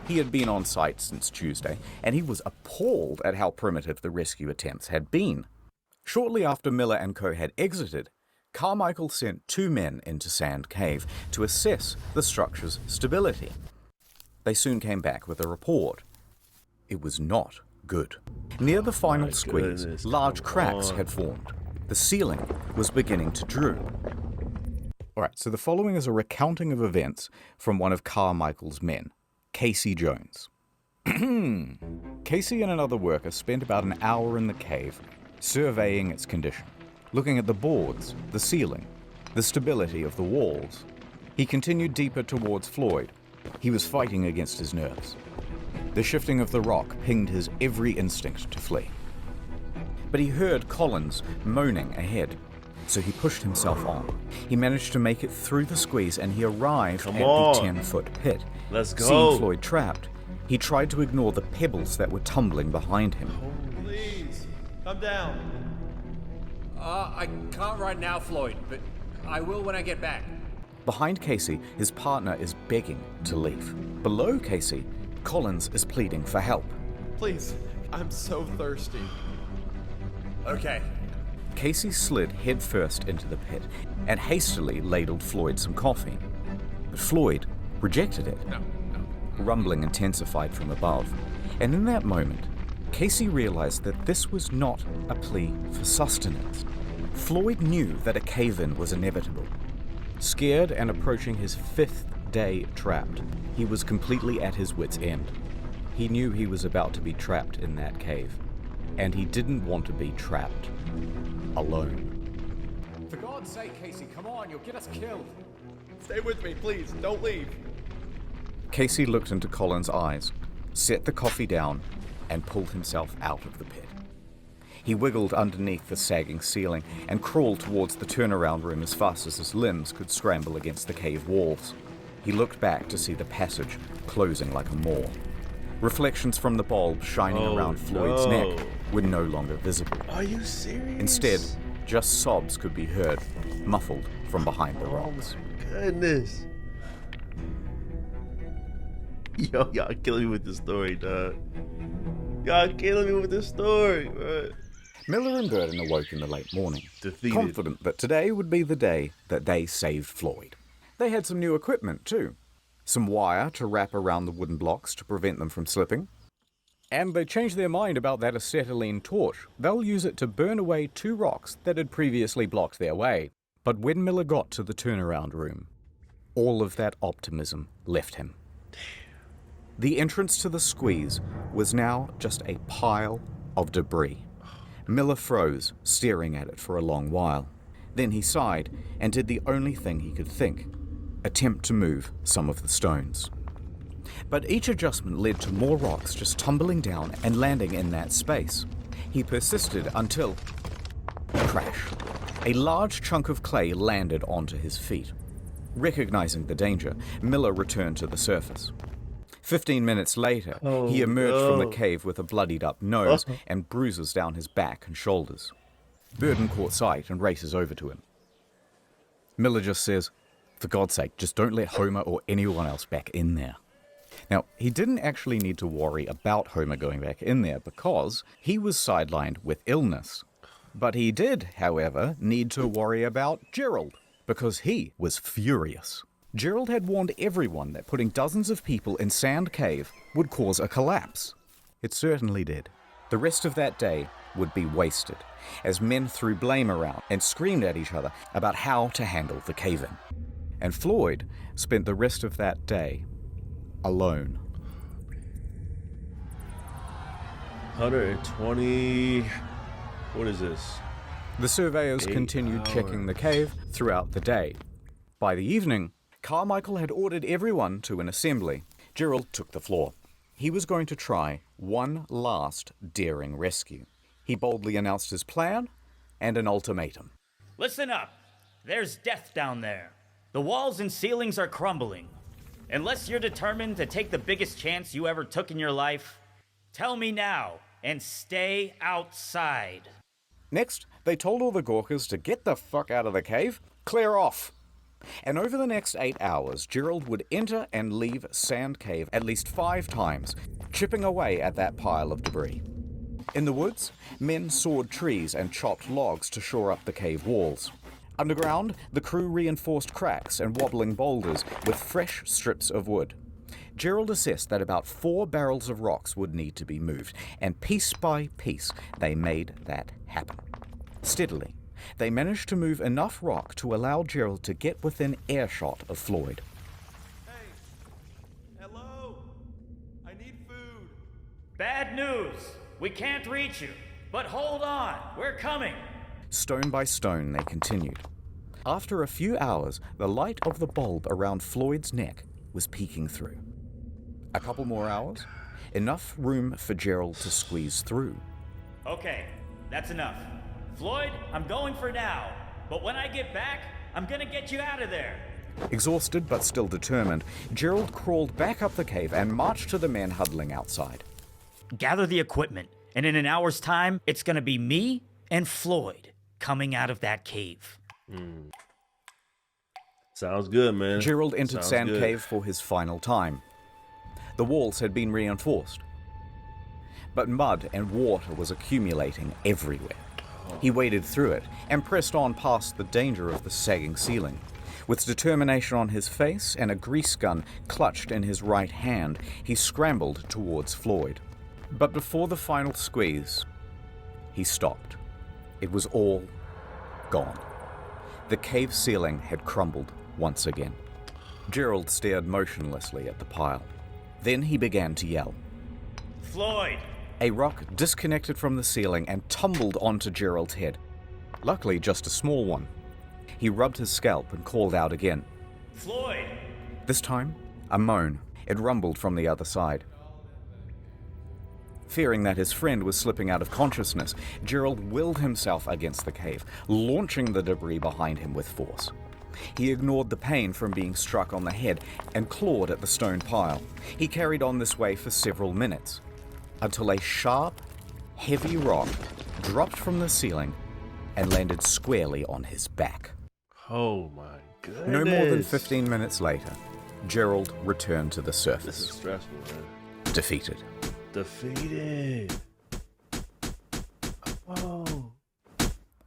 He had been on site since Tuesday, and he was appalled at how primitive the rescue attempts had been. Shortly after Miller and Co. had exited, Carmichael sent 2 men into Sand Cave to assess the structure's stability. They soon came back with a report. It was not good. Near the final squeeze, large cracks had formed. The ceiling was beginning to droop. Alright, so the following is a recounting of events from one of Carmichael's men, Casey Jones. Casey and another worker spent about an hour in the cave, surveying its condition, looking at the boards, the ceiling, the stability of the walls. He continued deeper towards Floyd. He was fighting against his nerves. The shifting of the rock pinged his every instinct to flee. But he heard Collins moaning ahead, so he pushed himself on. He managed to make it through the squeeze and he arrived at the 10-foot pit. Let's go. Seeing Floyd trapped, he tried to ignore the pebbles that were tumbling behind him. Please, come down. I can't right now, Floyd, but I will when I get back. Behind Casey, his partner is begging to leave. Below Casey, Collins is pleading for help. Please, I'm so thirsty. Okay. Casey slid headfirst into the pit and hastily ladled Floyd some coffee. But Floyd rejected it. No. Rumbling intensified from above. And in that moment, Casey realized that this was not a plea for sustenance. Floyd knew that a cave-in was inevitable. Scared and approaching his 5th day trapped, he was completely at his wit's end. He knew he was about to be trapped in that cave, and he didn't want to be trapped alone. For God's sake, Casey, come on, you'll get us killed. Stay with me, please. Don't leave. Casey looked into Collins' eyes, set the coffee down, and pulled himself out of the pit. He wiggled underneath the sagging ceiling and crawled towards the turnaround room as fast as his limbs could scramble against the cave walls. He looked back to see the passage closing like a maw. Reflections from the bulb shining around Floyd's neck were no longer visible. Are you serious? Instead, just sobs could be heard, muffled from behind the rocks. Goodness. Yo, y'all killing me with this story, dog. Y'all killing me with this story, bro. Miller and Burden awoke in the late morning, Defeated. confident that today would be the day that they saved Floyd. They had some new equipment, too. Some wire to wrap around the wooden blocks to prevent them from slipping. And they changed their mind about that acetylene torch. They'll use it to burn away 2 rocks that had previously blocked their way. But when Miller got to the turnaround room, all of that optimism left him. The entrance to the squeeze was now just a pile of debris. Miller froze, staring at it for a long while. Then he sighed and did the only thing he could think: attempt to move some of the stones. But each adjustment led to more rocks just tumbling down and landing in that space. He persisted until... crash. A large chunk of clay landed onto his feet. Recognizing the danger, Miller returned to the surface. 15 minutes later, he emerged from the cave with a bloodied-up nose and bruises down his back and shoulders. Burden caught sight and races over to him. Miller just says, "For God's sake, just don't let Homer or anyone else back in there." Now, he didn't actually need to worry about Homer going back in there because he was sidelined with illness. But he did, however, need to worry about Gerald because he was furious. Gerald had warned everyone that putting dozens of people in Sand Cave would cause a collapse. It certainly did. The rest of that day would be wasted, as men threw blame around and screamed at each other about how to handle the cave-in. And Floyd spent the rest of that day alone. 120... What is this? The surveyors 8 continued checking the cave throughout the day. By the evening, Carmichael had ordered everyone to an assembly. Gerald took the floor. He was going to try one last daring rescue. He boldly announced his plan and an ultimatum. Listen up. There's death down there. The walls and ceilings are crumbling. Unless you're determined to take the biggest chance you ever took in your life, tell me now and stay outside. Next, they told all the Gorkas to get the fuck out of the cave, clear off. And over the next 8 hours, Gerald would enter and leave Sand Cave at least 5 times, chipping away at that pile of debris. In the woods, men sawed trees and chopped logs to shore up the cave walls. Underground, the crew reinforced cracks and wobbling boulders with fresh strips of wood. Gerald assessed that about 4 barrels of rocks would need to be moved, and piece by piece, they made that happen. Steadily, they managed to move enough rock to allow Gerald to get within earshot of Floyd. Hey! Hello? I need food. Bad news. We can't reach you. But hold on. We're coming. Stone by stone, they continued. After a few hours, the light of the bulb around Floyd's neck was peeking through. A couple more hours, enough room for Gerald to squeeze through. Okay, that's enough. Floyd, I'm going for now. But when I get back, I'm gonna get you out of there. Exhausted but still determined, Gerald crawled back up the cave and marched to the men huddling outside. Gather the equipment, and in an hour's time, it's gonna be me and Floyd coming out of that cave. Sounds good, man. Gerald entered Sounds Sand good. Cave for his final time. The walls had been reinforced, but mud and water was accumulating everywhere. He waded through it and pressed on past the danger of the sagging ceiling. With determination on his face and a grease gun clutched in his right hand, he scrambled towards Floyd. But before the final squeeze, he stopped. It was all gone. The cave ceiling had crumbled once again. Gerald stared motionlessly at the pile. Then he began to yell. Floyd! A rock disconnected from the ceiling and tumbled onto Gerald's head. Luckily, just a small one. He rubbed his scalp and called out again. Floyd! This time, a moan. It rumbled from the other side. Fearing that his friend was slipping out of consciousness, Gerald willed himself against the cave, launching the debris behind him with force. He ignored the pain from being struck on the head and clawed at the stone pile. He carried on this way for several minutes, until a sharp, heavy rock dropped from the ceiling and landed squarely on his back. Oh my goodness. No more than 15 minutes later, Gerald returned to the surface. This is stressful, man. Defeated. Defeated. Oh.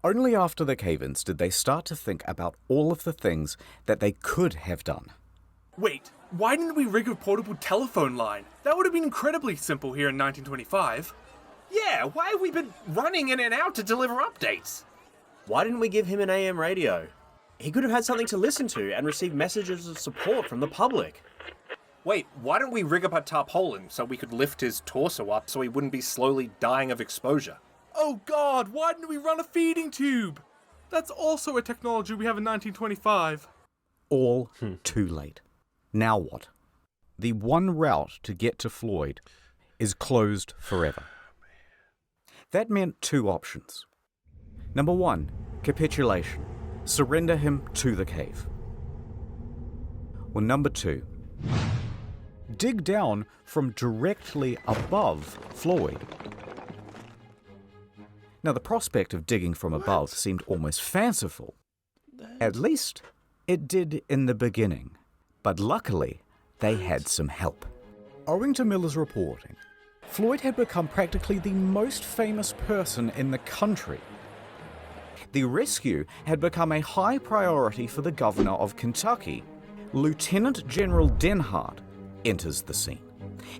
Only after the cave-ins did they start to think about all of the things that they could have done. Wait, why didn't we rig a portable telephone line? That would have been incredibly simple here in 1925. Yeah, why have we been running in and out to deliver updates? Why didn't we give him an AM radio? He could have had something to listen to and receive messages of support from the public. Wait, why don't we rig up a tarpaulin so we could lift his torso up so he wouldn't be slowly dying of exposure? Oh god, why didn't we run a feeding tube? That's also a technology we have in 1925. All too late. Now what? The one route to get to Floyd is closed forever. That meant 2 options. Number 1, capitulation. Surrender him to the cave. Or number 2, dig down from directly above Floyd. Now, the prospect of digging from above seemed almost fanciful. At least, it did in the beginning. But luckily, they had some help. Owing to Miller's reporting, Floyd had become practically the most famous person in the country. The rescue had become a high priority for the governor of Kentucky. Lieutenant General Denhart enters the scene.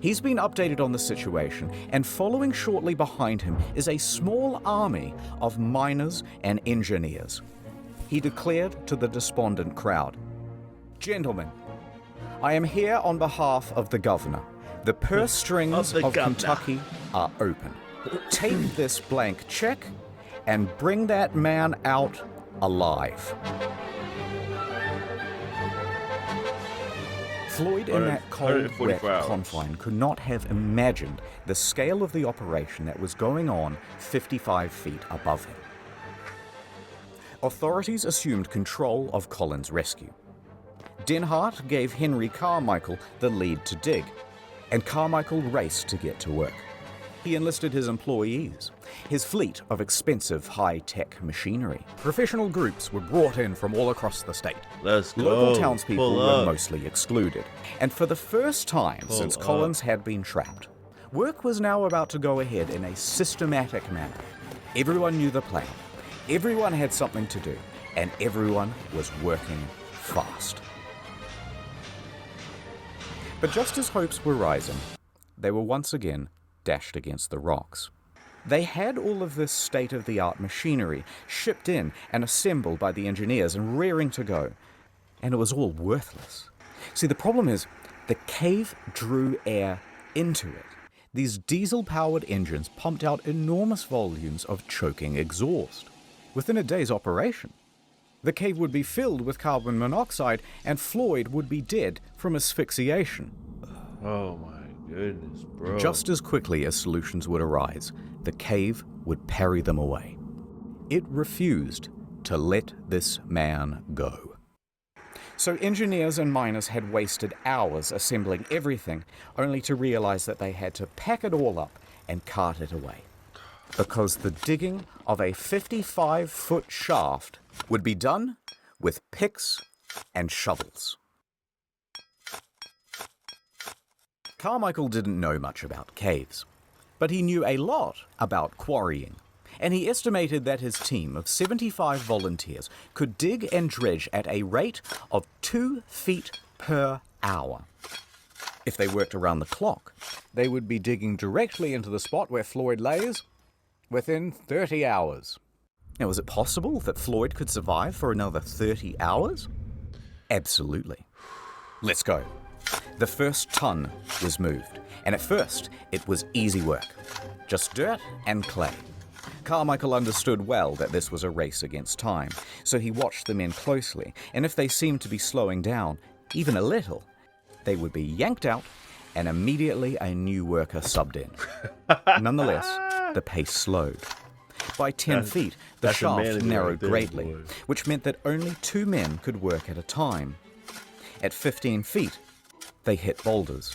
He's been updated on the situation, and following shortly behind him is a small army of miners and engineers. He declared to the despondent crowd, "Gentlemen, I am here on behalf of the governor. The purse strings of Kentucky are open. Take this blank check and bring that man out alive." Floyd, in that cold, wet 144 hours. confine, could not have imagined the scale of the operation that was going on 55 feet above him. Authorities assumed control of Colin's rescue. Denhart gave Henry Carmichael the lead to dig, and Carmichael raced to get to work. He enlisted his employees, his fleet of expensive high-tech machinery. Professional groups were brought in from all across the state. Let's go. Local townspeople Pull were up. mostly excluded. And for the first time since up. Collins had been trapped, work was now about to go ahead in a systematic manner. Everyone knew the plan. Everyone had something to do. And everyone was working fast. But just as hopes were rising, they were once again dashed against the rocks. They had all of this state-of-the-art machinery shipped in and assembled by the engineers and rearing to go, and it was all worthless. See, the problem is, the cave drew air into it. These diesel-powered engines pumped out enormous volumes of choking exhaust. Within a day's operation, the cave would be filled with carbon monoxide, and Floyd would be dead from asphyxiation. Oh my goodness, bro. Just as quickly as solutions would arise, the cave would parry them away. It refused to let this man go. So engineers and miners had wasted hours assembling everything, only to realize that they had to pack it all up and cart it away. Because the digging of a 55-foot shaft would be done with picks and shovels. Carmichael didn't know much about caves, but he knew a lot about quarrying, and he estimated that his team of 75 volunteers could dig and dredge at a rate of 2 feet per hour. If they worked around the clock, they would be digging directly into the spot where Floyd lays within 30 hours. Now, is it possible that Floyd could survive for another 30 hours? Absolutely. Let's go. The first ton was moved, and at first it was easy work. Just dirt and clay. Carmichael understood well that this was a race against time, so he watched the men closely, and if they seemed to be slowing down, even a little, they would be yanked out, and immediately a new worker subbed in. Nonetheless, the pace slowed. By 10 feet, the that's a shaft manager narrowed right there, greatly, boy. which meant that only 2 men could work at a time. At 15 feet, they hit boulders.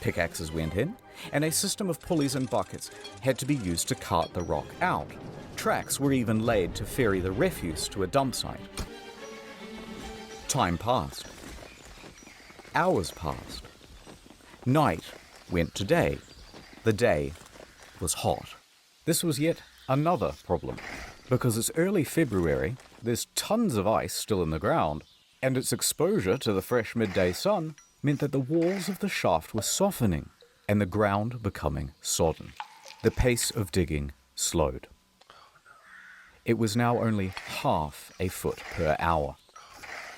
Pickaxes went in, and a system of pulleys and buckets had to be used to cart the rock out. Tracks were even laid to ferry the refuse to a dump site. Time passed. Hours passed. Night went to day. The day was hot. This was yet another problem, because it's early February, there's tons of ice still in the ground, and its exposure to the fresh midday sun meant that the walls of the shaft were softening and the ground becoming sodden. The pace of digging slowed. It was now only half a foot per hour.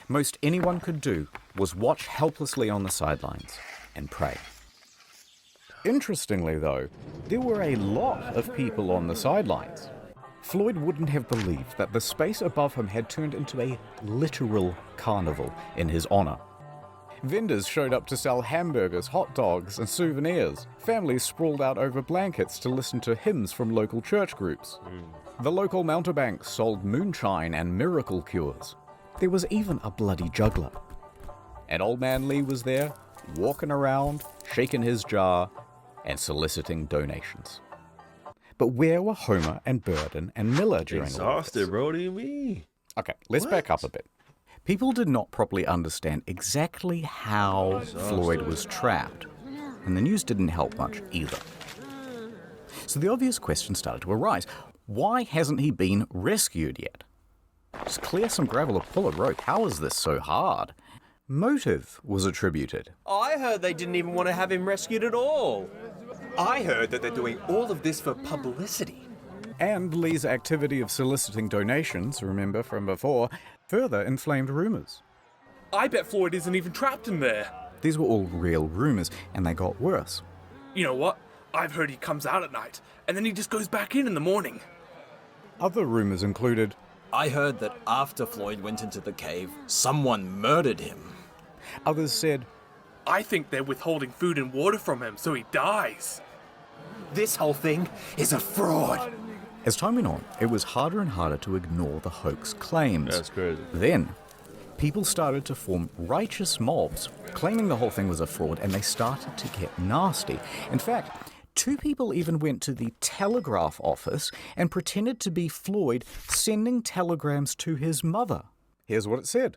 Most anyone could do was watch helplessly on the sidelines and pray. Interestingly, though, there were a lot of people on the sidelines. Floyd wouldn't have believed that the space above him had turned into a literal carnival in his honor. Vendors showed up to sell hamburgers, hot dogs, and souvenirs. Families sprawled out over blankets to listen to hymns from local church groups. The local mountebanks sold moonshine and miracle cures. There was even a bloody juggler. And Old Man Lee was there, walking around, shaking his jar, and soliciting donations. But where were Homer and Burden and Miller during all of Exhausted, this? bro. What do you mean? Okay, let's back up a bit. People did not properly understand exactly how Floyd was trapped, and the news didn't help much either. So the obvious question started to arise. Why hasn't he been rescued yet? Just clear some gravel or pull a rope. How is this so hard? Motive was attributed. I heard they didn't even want to have him rescued at all. I heard that they're doing all of this for publicity. And Lee's activity of soliciting donations, remember from before, further inflamed rumors. I bet Floyd isn't even trapped in there. These were all real rumors, and they got worse. You know what? I've heard he comes out at night, and then he just goes back in the morning. Other rumors included, I heard that after Floyd went into the cave, someone murdered him. others said, I think they're withholding food and water from him so he dies. This whole thing is a fraud. As time went on, it was harder and harder to ignore the hoax claims. That's crazy. Then, people started to form righteous mobs, claiming the whole thing was a fraud, and they started to get nasty. In fact, 2 people even went to the telegraph office and pretended to be Floyd, sending telegrams to his mother. Here's what it said.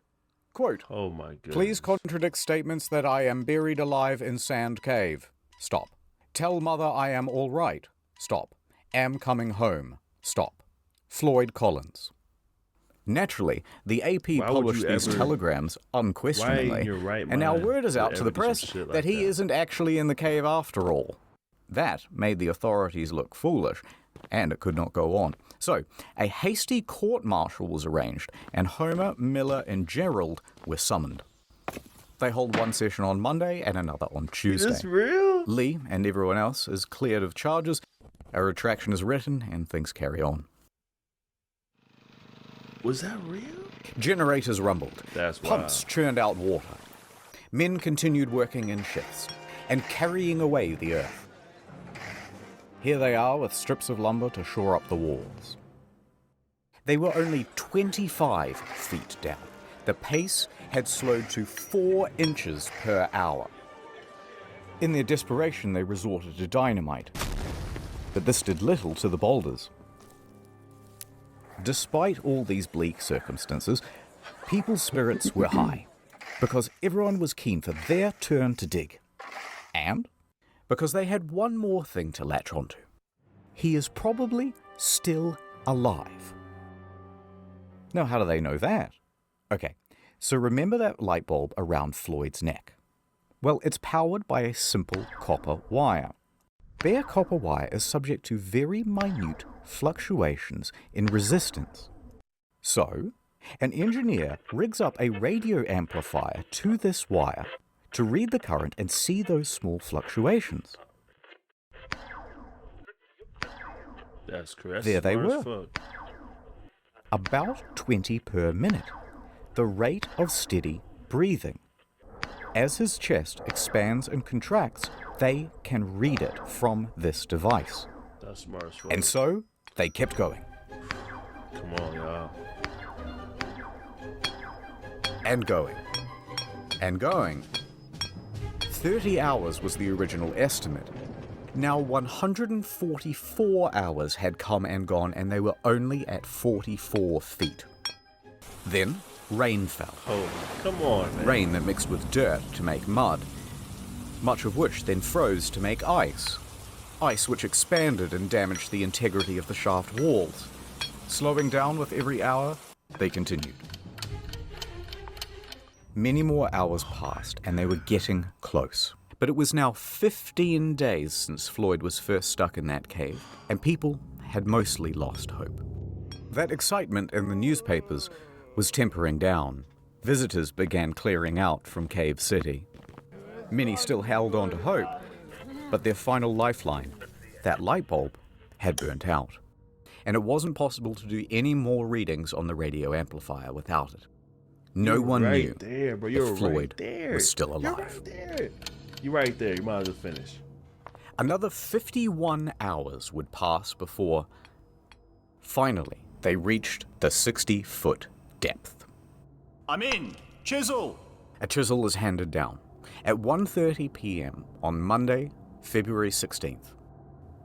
Quote, Oh my goodness. "Please contradict statements that I am buried alive in Sand Cave. Stop. Tell mother I am all right. Stop. Am coming home. Stop. Floyd Collins." Naturally, the AP Why would published you these ever- telegrams unquestioningly, Why in your right and now mind word is would out to the ever do some press shit like that he that? isn't actually in the cave after all. That made the authorities look foolish, and it could not go on. So, a hasty court-martial was arranged, and Homer, Miller, and Gerald were summoned. They hold one session on Monday and another on Tuesday. Is this real? Lee and everyone else is cleared of charges, a retraction is written, and things carry on. Was that real? Generators rumbled. That's Pumps wild. churned out water. Men continued working in shifts and carrying away the earth. Here they are with strips of lumber to shore up the walls. They were only 25 feet down. The pace had slowed to 4 inches per hour. In their desperation, they resorted to dynamite. But this did little to the boulders. Despite all these bleak circumstances, people's spirits were high, because everyone was keen for their turn to dig. And because they had one more thing to latch onto. He is probably still alive. Now, how do they know that? Okay, so remember that light bulb around Floyd's neck? Well, it's powered by a simple copper wire. Bare copper wire is subject to very minute fluctuations in resistance. So, an engineer rigs up a radio amplifier to this wire to read the current and see those small fluctuations. That's correct. There they Smart as were. fuck. About 20 per minute, the rate of steady breathing. As his chest expands and contracts, they can read it from this device. That's smart as fuck. And so, they kept going. Come on, y'all. And going. And going. 30 hours was the original estimate. Now 144 hours had come and gone, and they were only at 44 feet. Then, rain fell. Oh, come on, man. Rain that mixed with dirt to make mud, much of which then froze to make ice. Ice which expanded and damaged the integrity of the shaft walls. Slowing down with every hour, they continued. Many more hours passed, and they were getting close. But it was now 15 days since Floyd was first stuck in that cave, and people had mostly lost hope. That excitement in the newspapers was tempering down. Visitors began clearing out from Cave City. Many still held on to hope, but their final lifeline, that light bulb, had burnt out. And it wasn't possible to do any more readings on the radio amplifier without it. No one knew there, bro. that Floyd was still alive. You're right there. You might as well finish. Another 51 hours would pass before, finally, they reached the 60-foot depth. I'm in! Chisel! A chisel is handed down. At 1:30 p.m. on Monday, February 16th,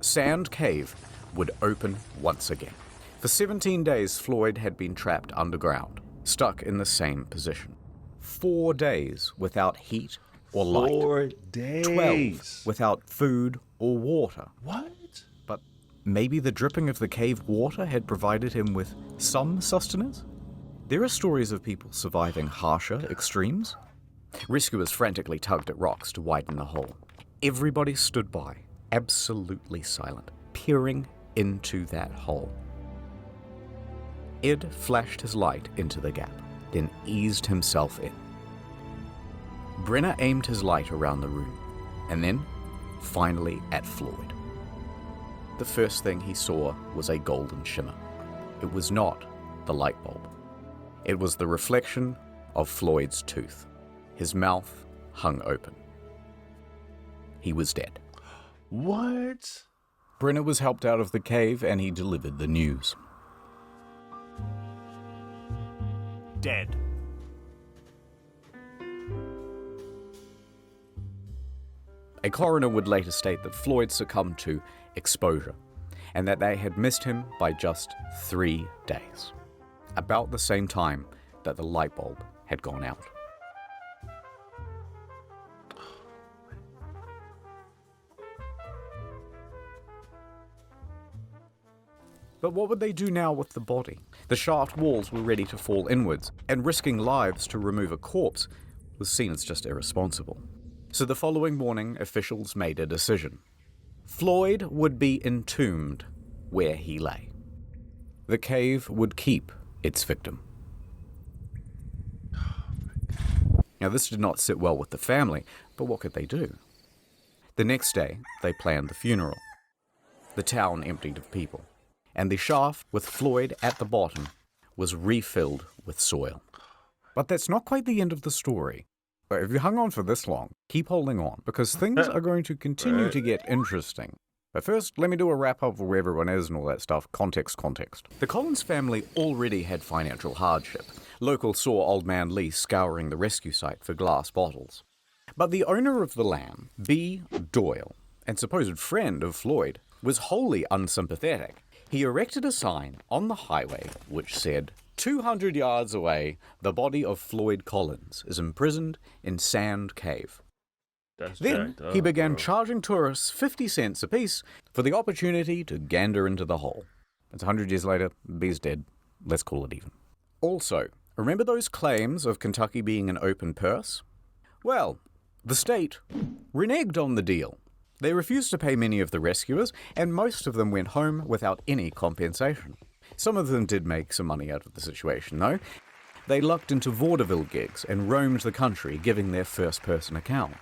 Sand Cave would open once again. For 17 days, Floyd had been trapped underground, stuck in the same position. 4 days without heat or light. 4 days. 12 without food or water. What? But maybe the dripping of the cave water had provided him with some sustenance? There are stories of people surviving harsher extremes. Rescuers frantically tugged at rocks to widen the hole. Everybody stood by, absolutely silent, peering into that hole. Ed flashed his light into the gap, then eased himself in. Brenner aimed his light around the room, and then, finally, at Floyd. The first thing he saw was a golden shimmer. It was not the light bulb. It was the reflection of Floyd's tooth. His mouth hung open. he was dead. What? Brenner was helped out of the cave and he delivered the news. Dead. A coroner would later state that Floyd succumbed to exposure and that they had missed him by just 3 days, about the same time that the light bulb had gone out. But what would they do now with the body? The shaft walls were ready to fall inwards, and risking lives to remove a corpse was seen as just irresponsible. So the following morning, officials made a decision. Floyd would be entombed where he lay. The cave would keep its victim. Now, this did not sit well with the family, but what could they do? The next day, they planned the funeral. The town emptied of people, and the shaft with Floyd at the bottom was refilled with soil. But that's not quite the end of the story. But if you hung on for this long, keep holding on, because things are going to continue to get interesting. But first, let me do a wrap-up of where everyone is and all that stuff. Context. The Collins family already had financial hardship. Locals saw Old Man Lee scouring the rescue site for glass bottles. But the owner of the land, B. Doyle, and supposed friend of Floyd, was wholly unsympathetic. He erected a sign on the highway which said, 200 yards away, the body of Floyd Collins is imprisoned in Sand Cave. Then he began charging tourists 50 cents apiece for the opportunity to gander into the hole. It's 100 years later, B's dead. Let's call it even. Also, remember those claims of Kentucky being an open purse? Well, the state reneged on the deal. They refused to pay many of the rescuers, and most of them went home without any compensation. Some of them did make some money out of the situation, though. They lucked into vaudeville gigs and roamed the country, giving their first-person account.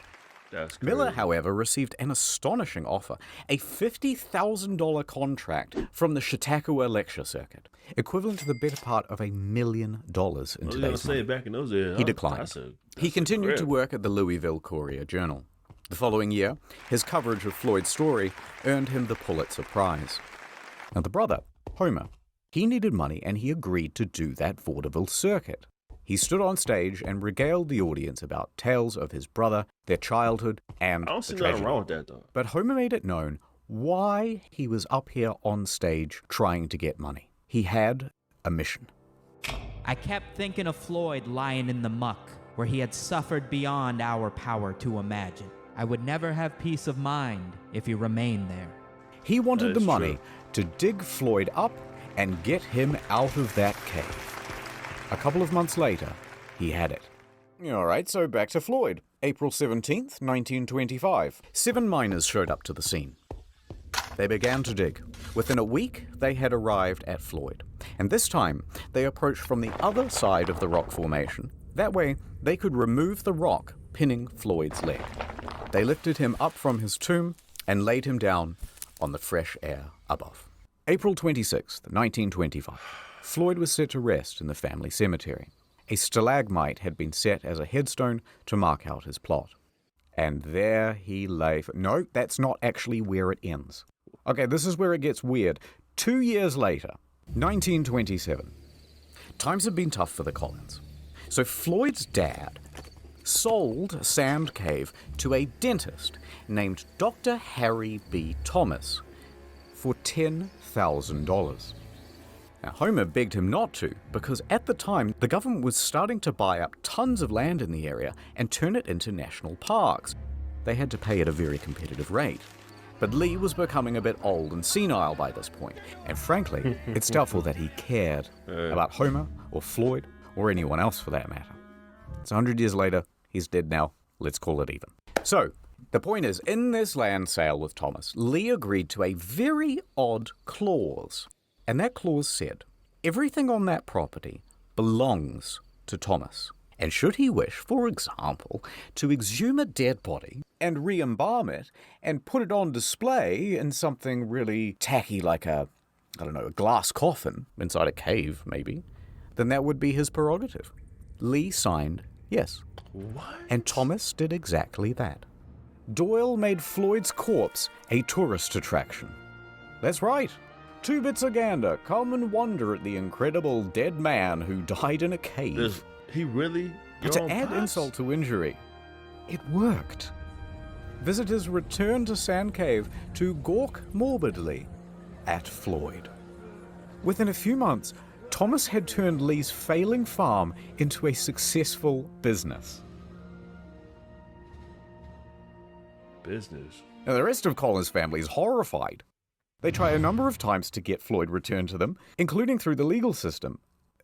Miller, however, received an astonishing offer, a $50,000 contract from the Chautauqua Lecture Circuit, equivalent to the better part of $1 million in today's money. Back in those days, He declined. He continued to work at the Louisville Courier-Journal. The following year, his coverage of Floyd's story earned him the Pulitzer Prize. Now, the brother, Homer, he needed money and he agreed to do that vaudeville circuit. He stood on stage and regaled the audience about tales of his brother, their childhood, and I don't see the tragedy. nothing wrong with that, though. But Homer made it known why he was up here on stage trying to get money. He had a mission. I kept thinking of Floyd lying in the muck, where he had suffered beyond our power to imagine. I would never have peace of mind if he remained there. He wanted the money to dig Floyd up and get him out of that cave. A couple of months later, he had it. All right, so back to Floyd. April 17th, 1925. 7 miners showed up to the scene. They began to dig. Within a week, they had arrived at Floyd. And this time, they approached from the other side of the rock formation. That way, they could remove the rock pinning Floyd's leg. They lifted him up from his tomb and laid him down on the fresh air above. April 26th, 1925. Floyd was set to rest in the family cemetery. A stalagmite had been set as a headstone to mark out his plot. And there he lay. No, that's not actually where it ends. Okay, this is where it gets weird. 2 years later, 1927. Times have been tough for the Collins. So Floyd's dad sold Sand Cave to a dentist named Dr. Harry B. Thomas for $10,000. Now, Homer begged him not to, because at the time, the government was starting to buy up tons of land in the area and turn it into national parks. They had to pay at a very competitive rate. But Lee was becoming a bit old and senile by this point, and frankly, it's doubtful that he cared about Homer or Floyd or anyone else for that matter. It's 100 years later, he's dead now, let's call it even. So, the point is, in this land sale with Thomas, Lee agreed to a very odd clause. And that clause said, everything on that property belongs to Thomas. And should he wish, for example, to exhume a dead body and re-embalm it and put it on display in something really tacky like a glass coffin inside a cave, maybe, then that would be his prerogative. Lee signed yes. What? And Thomas did exactly that. Doyle made Floyd's corpse a tourist attraction. That's right. 2 bits of gander, come and wonder at the incredible dead man who died in a cave. He really? But to add insult to injury, it worked. Visitors returned to Sand Cave to gawk morbidly at Floyd. Within a few months, Thomas had turned Lee's failing farm into a successful business. Now, the rest of Collins' family is horrified. They try a number of times to get Floyd returned to them, including through the legal system.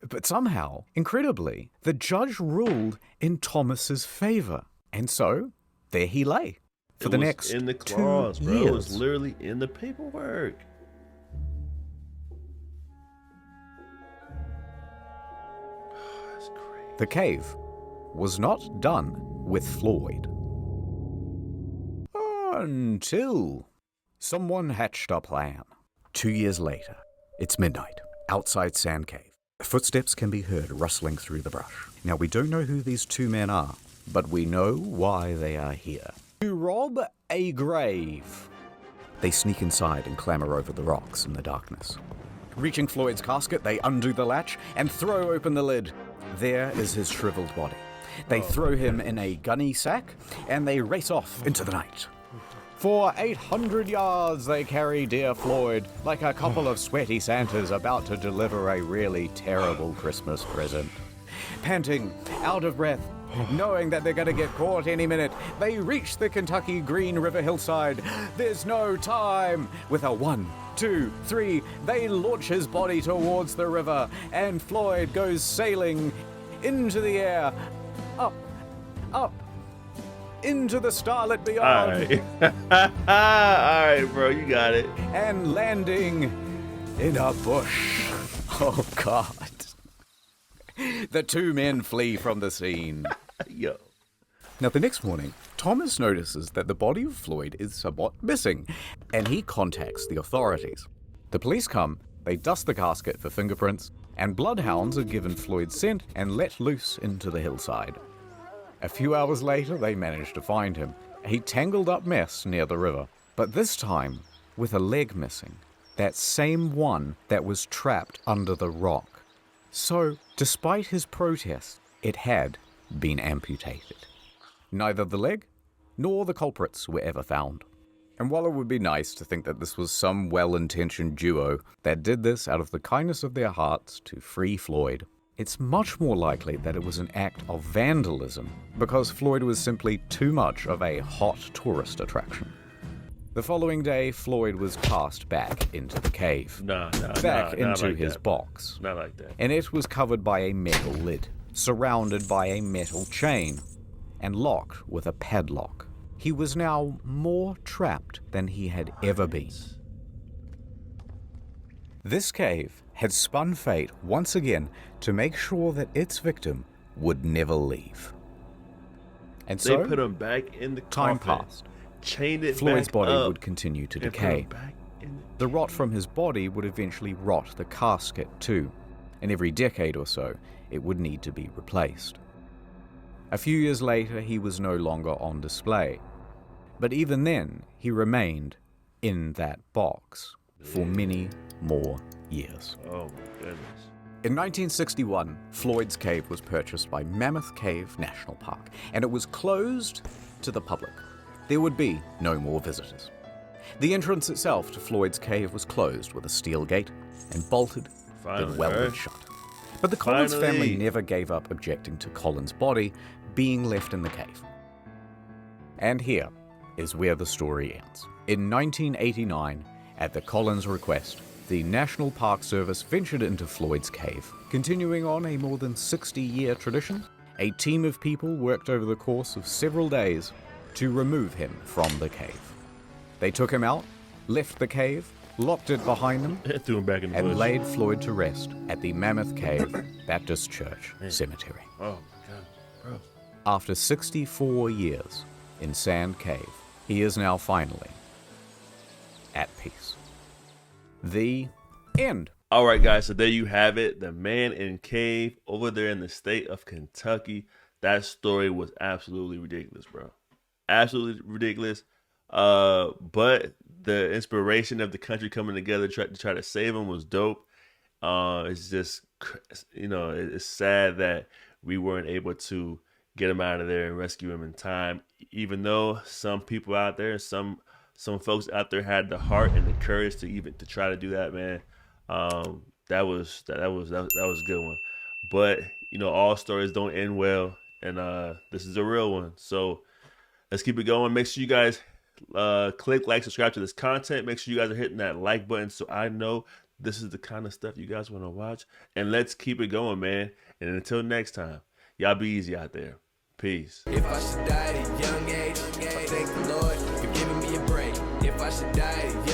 But somehow, incredibly, the judge ruled in Thomas's favor. And so, there he lay. For the next in the clause, 2 bro. years. It was literally in the paperwork. That's crazy. The cave was not done with Floyd. Until someone hatched a plan. 2 years later, it's midnight, outside Sand Cave. Footsteps can be heard rustling through the brush. Now, we don't know who these 2 men are, but we know why they are here. To rob a grave. They sneak inside and clamber over the rocks in the darkness. Reaching Floyd's casket, they undo the latch and throw open the lid. There is his shriveled body. They throw him in a gunny sack and they race off into the night. For 800 yards they carry dear Floyd like a couple of sweaty Santas about to deliver a really terrible Christmas present. Panting, out of breath, knowing that they're going to get caught any minute, they reach the Kentucky Green River hillside. There's no time. With a 1, 2, 3, they launch his body towards the river, and Floyd goes sailing into the air, up, up, into the starlit beyond. Alright, bro, you got it. And landing in a bush. Oh, God. The 2 men flee from the scene. Yo. Now, the next morning, Thomas notices that the body of Floyd is somewhat missing, and he contacts the authorities. The police come, they dust the casket for fingerprints, and bloodhounds are given Floyd's scent and let loose into the hillside. A few hours later, they manage to find him, a tangled up mess near the river, but this time with a leg missing, that same one that was trapped under the rock. So, despite his protest, it had been amputated. Neither the leg nor the culprits were ever found. And while it would be nice to think that this was some well-intentioned duo that did this out of the kindness of their hearts to free Floyd, it's much more likely that it was an act of vandalism because Floyd was simply too much of a hot tourist attraction. The following day, Floyd was cast back into the cave. Back into his box. Not like that. And it was covered by a metal lid, surrounded by a metal chain, and locked with a padlock. He was now more trapped than he had ever been. This cave had spun fate once again to make sure that its victim would never leave. And so, they put him back in the time coffin, passed. chained it Floyd's back body up, would continue to and put decay. him back in The rot from his body would eventually rot the casket too, and every decade or so, it would need to be replaced. A few years later, he was no longer on display, but even then, he remained in that box for many more years. Oh my goodness. In 1961, Floyd's Cave was purchased by Mammoth Cave National Park, and it was closed to the public. There would be no more visitors. The entrance itself to Floyd's Cave was closed with a steel gate and bolted and welded shut. But the Collins family never gave up objecting to Collins' body being left in the cave. And here is where the story ends. In 1989, at the Collins' request, the National Park Service ventured into Floyd's Cave. Continuing on a more than 60-year tradition, a team of people worked over the course of several days to remove him from the cave. They took him out, left the cave, locked it behind them, threw him back in the and bush. laid Floyd to rest at the Mammoth Cave Baptist Church Cemetery. Oh my God, bro. After 64 years in Sand Cave, he is now finally at peace. The end. All right, guys, so there you have it. The man in cave over there in the state of Kentucky. That story was absolutely ridiculous, bro. absolutely ridiculous. But the inspiration of the country coming together to try to save him was dope. It's just, it's sad that we weren't able to get him out of there and rescue him in time, even though some people out there, some folks out there had the heart and the courage to try to do that, man. That was a good one. But all stories don't end well, and this is a real one. So let's keep it going. Make sure you guys click like, subscribe to this content. Make sure you guys are hitting that like button so I know this is the kind of stuff you guys want to watch. And let's keep it going, man. And until next time, y'all be easy out there. Peace. If I should die at a young age, I thank the Lord for giving me a break. If I should die at a